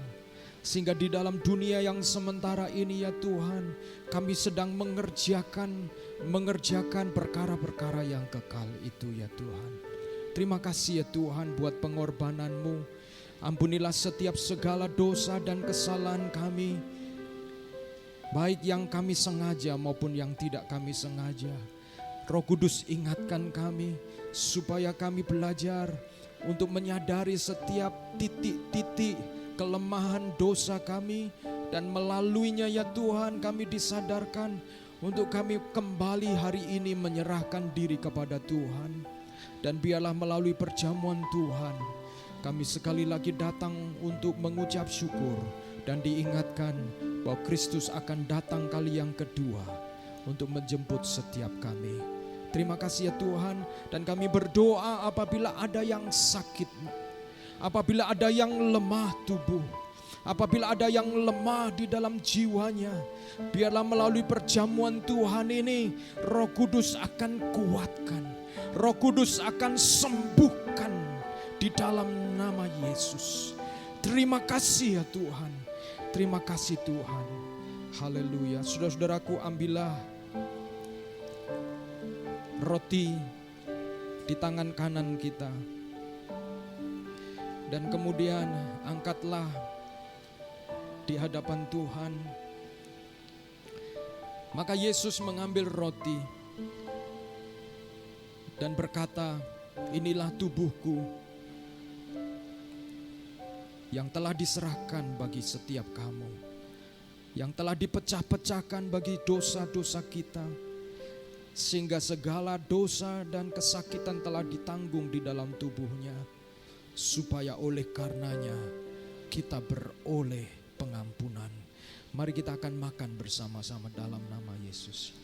Sehingga di dalam dunia yang sementara ini ya Tuhan, kami sedang mengerjakan perkara-perkara yang kekal itu ya Tuhan. Terima kasih ya Tuhan buat pengorbanan-Mu. Ampunilah setiap segala dosa dan kesalahan kami. Baik yang kami sengaja maupun yang tidak kami sengaja. Roh Kudus ingatkan kami supaya kami belajar untuk menyadari setiap titik-titik kelemahan dosa kami. Dan melaluinya ya Tuhan kami disadarkan untuk kami kembali hari ini menyerahkan diri kepada Tuhan. Dan biarlah melalui perjamuan Tuhan kami sekali lagi datang untuk mengucap syukur dan diingatkan bahwa Kristus akan datang kali yang kedua untuk menjemput setiap kami. Terima kasih ya Tuhan, dan kami berdoa apabila ada yang sakit, apabila ada yang lemah tubuh, apabila ada yang lemah di dalam jiwanya, biarlah melalui perjamuan Tuhan ini Roh Kudus akan kuatkan, Roh Kudus akan sembuhkan di dalam nama Yesus. Terima kasih ya Tuhan. Terima kasih Tuhan. Haleluya. Saudara-saudaraku, ambillah roti di tangan kanan kita. Dan kemudian angkatlah di hadapan Tuhan. Maka Yesus mengambil roti dan berkata, inilah tubuhku yang telah diserahkan bagi setiap kamu, yang telah dipecah-pecahkan bagi dosa-dosa kita, sehingga segala dosa dan kesakitan telah ditanggung di dalam tubuhnya, supaya oleh karenanya kita beroleh pengampunan. Mari kita akan makan bersama-sama dalam nama Yesus.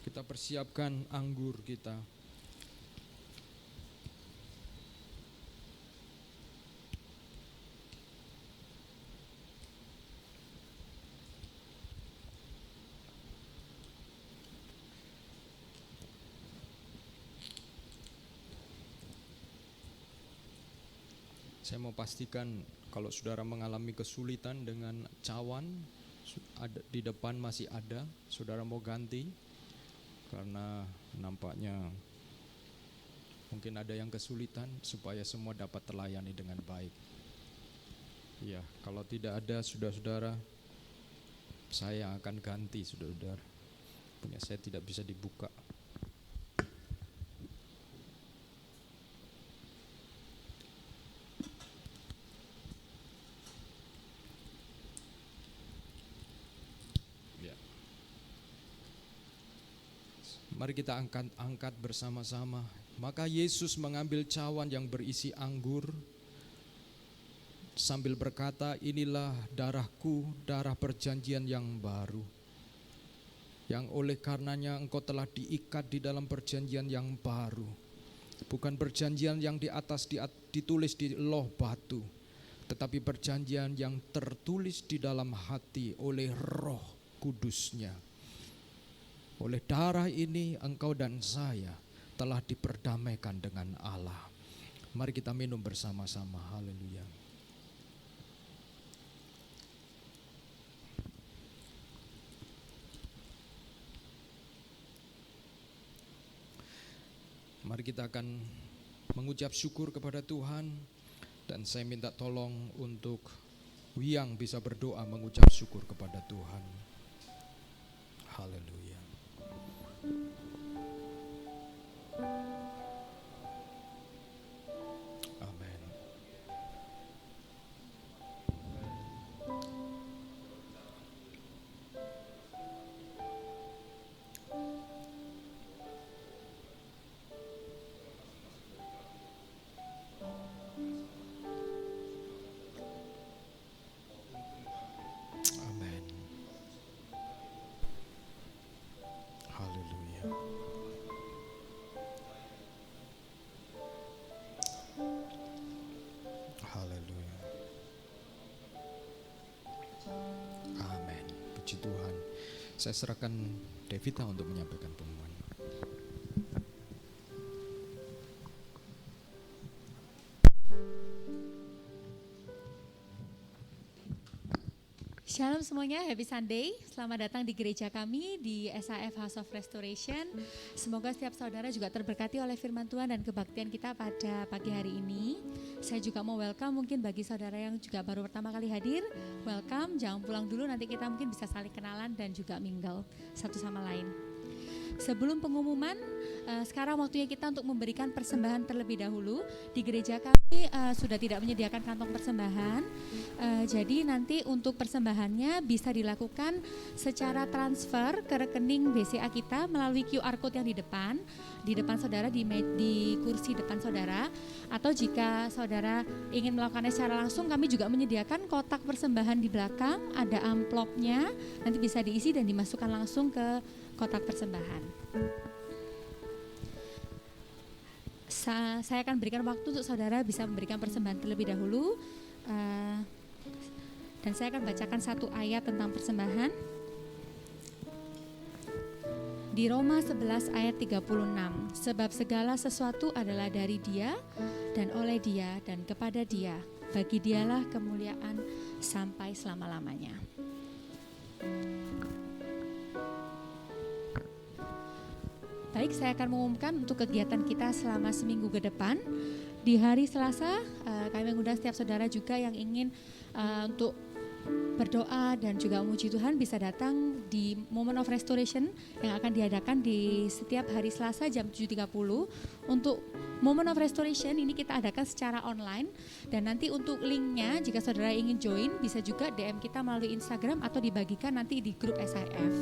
Kita persiapkan anggur kita. Saya mau pastikan kalau saudara mengalami kesulitan dengan cawan, di depan masih ada, saudara mau ganti. Karena nampaknya mungkin ada yang kesulitan, supaya semua dapat terlayani dengan baik. Ya, kalau tidak ada saudara-saudara, saya akan ganti saudara-saudara. Punya saya tidak bisa dibuka. Mari kita angkat bersama-sama. Maka Yesus mengambil cawan yang berisi anggur sambil berkata, inilah darahku, darah perjanjian yang baru, yang oleh karenanya engkau telah diikat di dalam perjanjian yang baru. Bukan perjanjian yang di atas ditulis di loh batu, tetapi perjanjian yang tertulis di dalam hati oleh Roh Kudusnya. Oleh darah ini engkau dan saya telah diperdamaikan dengan Allah. Mari kita minum bersama-sama. Haleluya. Mari kita akan mengucap syukur kepada Tuhan. Dan saya minta tolong untuk yang bisa berdoa mengucap syukur kepada Tuhan. Haleluya. Amin. Amin. Haleluya. Haleluya. Amin. Puji Tuhan. Saya serahkan Devita untuk menyampaikan pengumuman. Shalom semuanya, happy Sunday. Selamat datang di gereja kami di SAF House of Restoration. Semoga setiap saudara juga terberkati oleh firman Tuhan dan kebaktian kita pada pagi hari ini. Saya juga mau welcome mungkin bagi saudara yang juga baru pertama kali hadir. Welcome, jangan pulang dulu, nanti kita mungkin bisa saling kenalan dan juga mingle satu sama lain. Sebelum pengumuman, sekarang waktunya kita untuk memberikan persembahan terlebih dahulu. Di gereja kami sudah tidak menyediakan kantong persembahan, jadi nanti untuk persembahannya bisa dilakukan secara transfer ke rekening BCA kita melalui QR Code yang di depan saudara, di kursi depan saudara. Atau jika saudara ingin melakukannya secara langsung, kami juga menyediakan kotak persembahan di belakang, ada amplopnya, nanti bisa diisi dan dimasukkan langsung ke kotak persembahan. Saya akan berikan waktu untuk saudara bisa memberikan persembahan terlebih dahulu, dan saya akan bacakan satu ayat tentang persembahan. Di Roma 11 ayat 36, sebab segala sesuatu adalah dari Dia dan oleh Dia dan kepada Dia. Bagi Dialah kemuliaan sampai selama-lamanya. Baik, saya akan mengumumkan untuk kegiatan kita selama seminggu ke depan. Di hari Selasa, kami mengundang setiap saudara juga yang ingin untuk berdoa dan juga memuji Tuhan bisa datang di Moment of Restoration yang akan diadakan di setiap hari Selasa jam 7.30. Untuk Moment of Restoration ini kita adakan secara online, dan nanti untuk linknya jika saudara ingin join bisa juga DM kita melalui Instagram atau dibagikan nanti di grup SIF.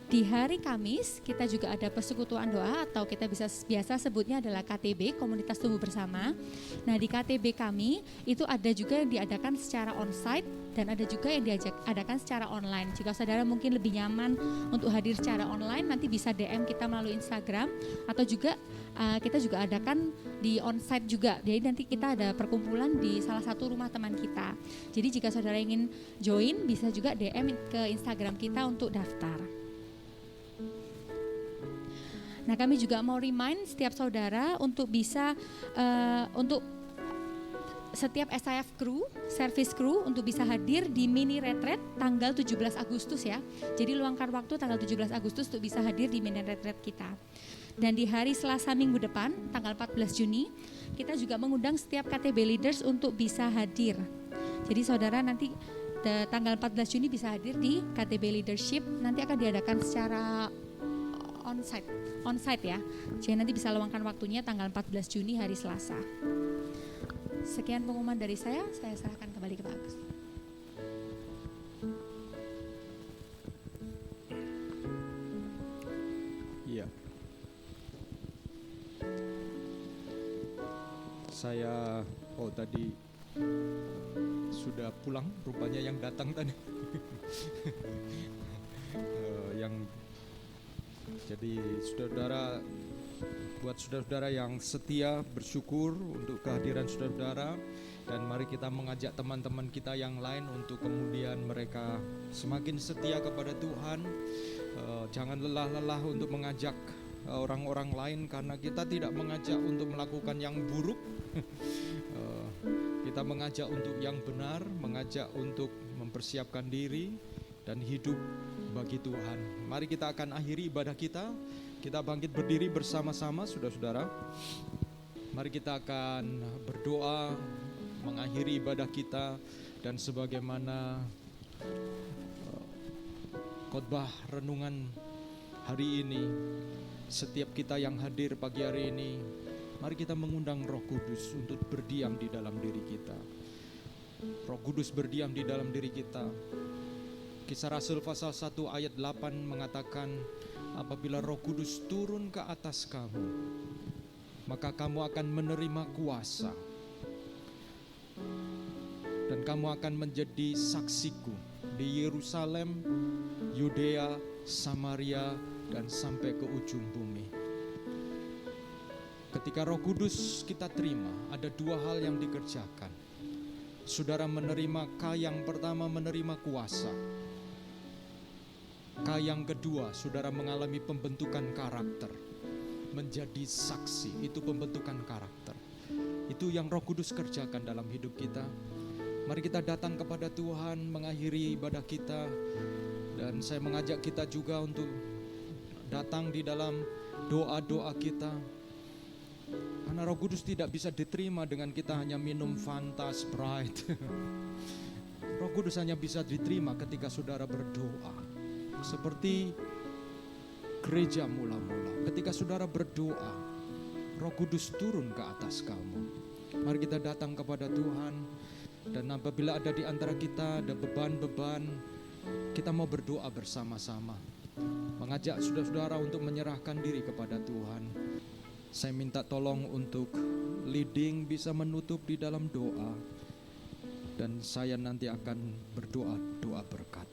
Di hari Kamis kita juga ada persekutuan doa atau kita biasa sebutnya adalah KTB, Komunitas Tumbuh Bersama. Nah, di KTB kami itu ada juga yang diadakan secara onsite dan ada juga yang diadakan secara online. Jika saudara mungkin lebih nyaman untuk hadir secara online, nanti bisa DM kita melalui Instagram atau juga kita juga adakan di onsite juga. Jadi nanti kita ada perkumpulan di salah satu rumah teman kita. Jadi jika saudara ingin join bisa juga DM ke Instagram kita untuk daftar. Nah, kami juga mau remind setiap saudara untuk bisa untuk setiap SIF crew, service crew untuk bisa hadir di mini retreat tanggal 17 Agustus ya. Jadi luangkan waktu tanggal 17 Agustus untuk bisa hadir di mini retreat kita. Dan di hari Selasa minggu depan, tanggal 14 Juni, kita juga mengundang setiap KTB leaders untuk bisa hadir. Jadi saudara nanti tanggal 14 Juni bisa hadir di KTB leadership, nanti akan diadakan secara onsite ya. Jadi nanti bisa luangkan waktunya tanggal 14 Juni hari Selasa. Sekian pengumuman dari saya serahkan kembali ke Pak Agus. Iya. Saya tadi sudah pulang rupanya yang datang tadi. Jadi saudara, buat saudara-saudara yang setia bersyukur untuk kehadiran saudara-saudara, dan mari kita mengajak teman-teman kita yang lain untuk kemudian mereka semakin setia kepada Tuhan. Jangan lelah-lelah untuk mengajak orang-orang lain, karena kita tidak mengajak untuk melakukan yang buruk. Kita mengajak untuk yang benar, mengajak untuk mempersiapkan diri dan hidup bagi Tuhan. Mari kita akan akhiri ibadah kita. Kita bangkit berdiri bersama-sama saudara-saudara. Mari kita akan berdoa mengakhiri ibadah kita, dan sebagaimana khotbah renungan hari ini, setiap kita yang hadir pagi hari ini, mari kita mengundang Roh Kudus untuk berdiam di dalam diri kita. Roh Kudus berdiam di dalam diri kita. Kisah Rasul pasal 1 ayat 8 mengatakan, apabila Roh Kudus turun ke atas kamu, maka kamu akan menerima kuasa, dan kamu akan menjadi saksiku di Yerusalem, Yudea, Samaria, dan sampai ke ujung bumi. Ketika Roh Kudus kita terima, ada dua hal yang dikerjakan. Saudara menerima yang pertama menerima kuasa. Yang kedua, saudara mengalami pembentukan karakter. Menjadi saksi, itu pembentukan karakter. Itu yang Roh Kudus kerjakan dalam hidup kita. Mari kita datang kepada Tuhan, mengakhiri ibadah kita. Dan saya mengajak kita juga untuk datang di dalam doa-doa kita. Karena Roh Kudus tidak bisa diterima dengan kita hanya minum Fanta, Sprite. Roh Kudus hanya bisa diterima ketika saudara berdoa. Seperti gereja mula-mula, ketika saudara berdoa, Roh Kudus turun ke atas kamu. Mari kita datang kepada Tuhan, dan apabila ada di antara kita ada beban-beban, kita mau berdoa bersama-sama, mengajak saudara-saudara untuk menyerahkan diri kepada Tuhan. Saya minta tolong untuk leading bisa menutup di dalam doa, dan saya nanti akan berdoa doa berkat.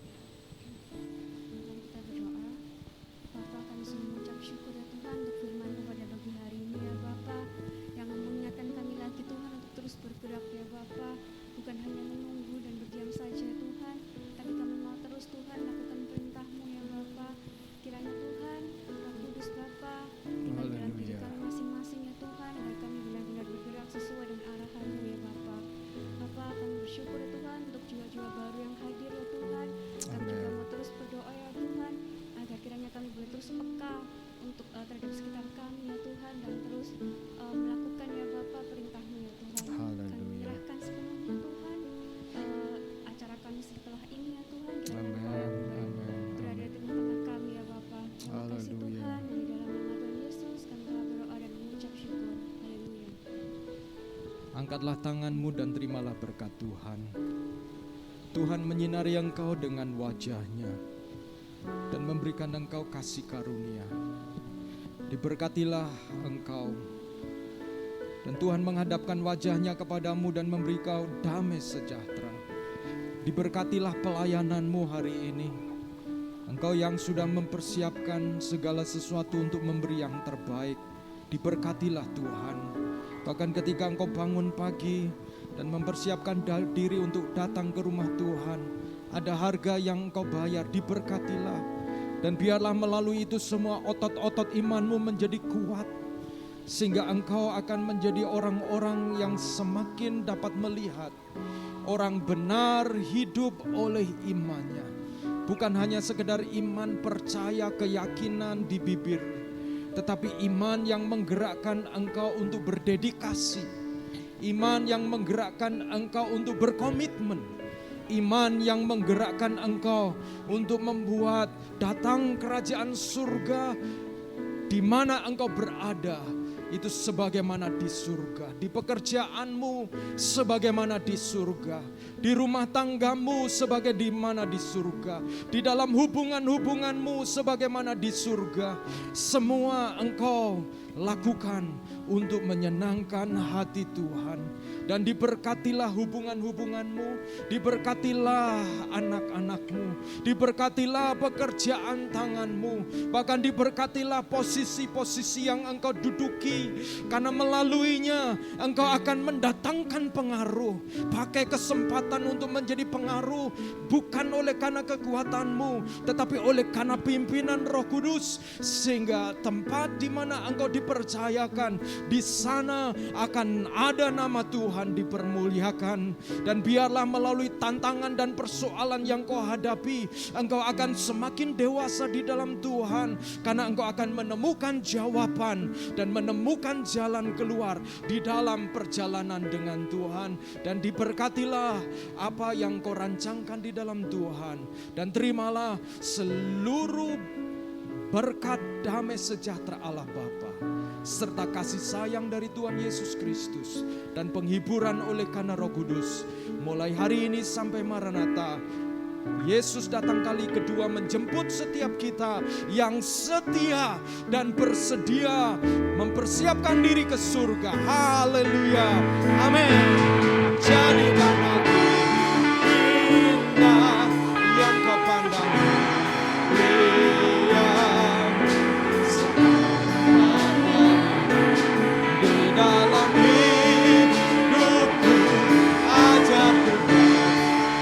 Bergerak ya Bapa, bukan hanya menunggu dan berdiam saja Tuhan, tapi kami mau terus Tuhan lakukan perintah-Mu ya Bapa. Angkatlah tanganmu dan terimalah berkat Tuhan. Tuhan menyinari engkau dengan wajah-Nya dan memberikan engkau kasih karunia. Diberkatilah engkau, dan Tuhan menghadapkan wajah-Nya kepadamu dan memberi kau damai sejahtera. Diberkatilah pelayananmu hari ini. Engkau yang sudah mempersiapkan segala sesuatu untuk memberi yang terbaik, diberkatilah Tuhan. Bahkan ketika engkau bangun pagi dan mempersiapkan diri untuk datang ke rumah Tuhan, ada harga yang engkau bayar, diberkatilah. Dan biarlah melalui itu semua otot-otot imanmu menjadi kuat, sehingga engkau akan menjadi orang-orang yang semakin dapat melihat orang benar hidup oleh imannya. Bukan hanya sekedar iman percaya keyakinan di bibir, tetapi iman yang menggerakkan engkau untuk berdedikasi. Iman yang menggerakkan engkau untuk berkomitmen. Iman yang menggerakkan engkau untuk membuat datang kerajaan surga di mana engkau berada. Itu sebagaimana di surga, di pekerjaanmu sebagaimana di surga, di rumah tanggamu sebagaimana di surga, di dalam hubungan-hubunganmu sebagaimana di surga. Semua engkau lakukan untuk menyenangkan hati Tuhan. Dan diberkatilah hubungan-hubunganmu, diberkatilah anak-anakmu, diberkatilah pekerjaan tanganmu, bahkan diberkatilah posisi-posisi yang engkau duduki, karena melaluinya engkau akan mendatangkan pengaruh. Pakai kesempatan untuk menjadi pengaruh, bukan oleh karena kekuatanmu, tetapi oleh karena pimpinan Roh Kudus, sehingga tempat di mana engkau dipercayakan, di sana akan ada nama Tuhan dipermuliakan. Dan biarlah melalui tantangan dan persoalan yang kau hadapi, engkau akan semakin dewasa di dalam Tuhan, karena engkau akan menemukan jawaban dan menemukan jalan keluar di dalam perjalanan dengan Tuhan. Dan diberkatilah apa yang kau rancangkan di dalam Tuhan, dan terimalah seluruh berkat damai sejahtera Allah Bapa, serta kasih sayang dari Tuhan Yesus Kristus, dan penghiburan oleh karena Roh Kudus, mulai hari ini sampai Maranatha. Yesus datang kali kedua menjemput setiap kita yang setia dan bersedia mempersiapkan diri ke surga. Haleluya, amin. Jadikan aku indah yang kau pandang, dalam hidupku ajarku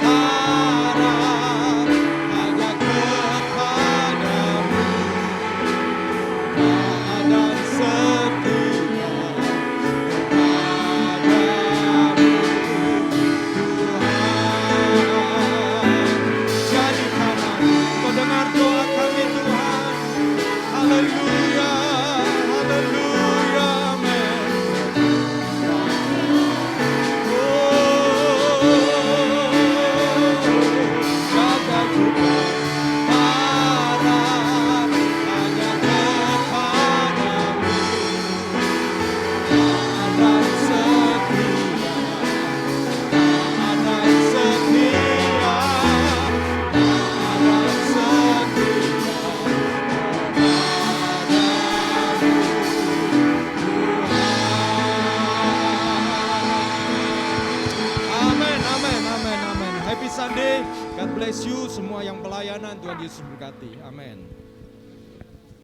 harap hanya kepadamu, dan setia kepadamu Tuhan. Jadikan aku, kau dengar doa kami Tuhan. Haleluya, haleluya, amin. Happy Sunday, God bless you semua yang pelayanan, Tuhan Yesus berkati, amin.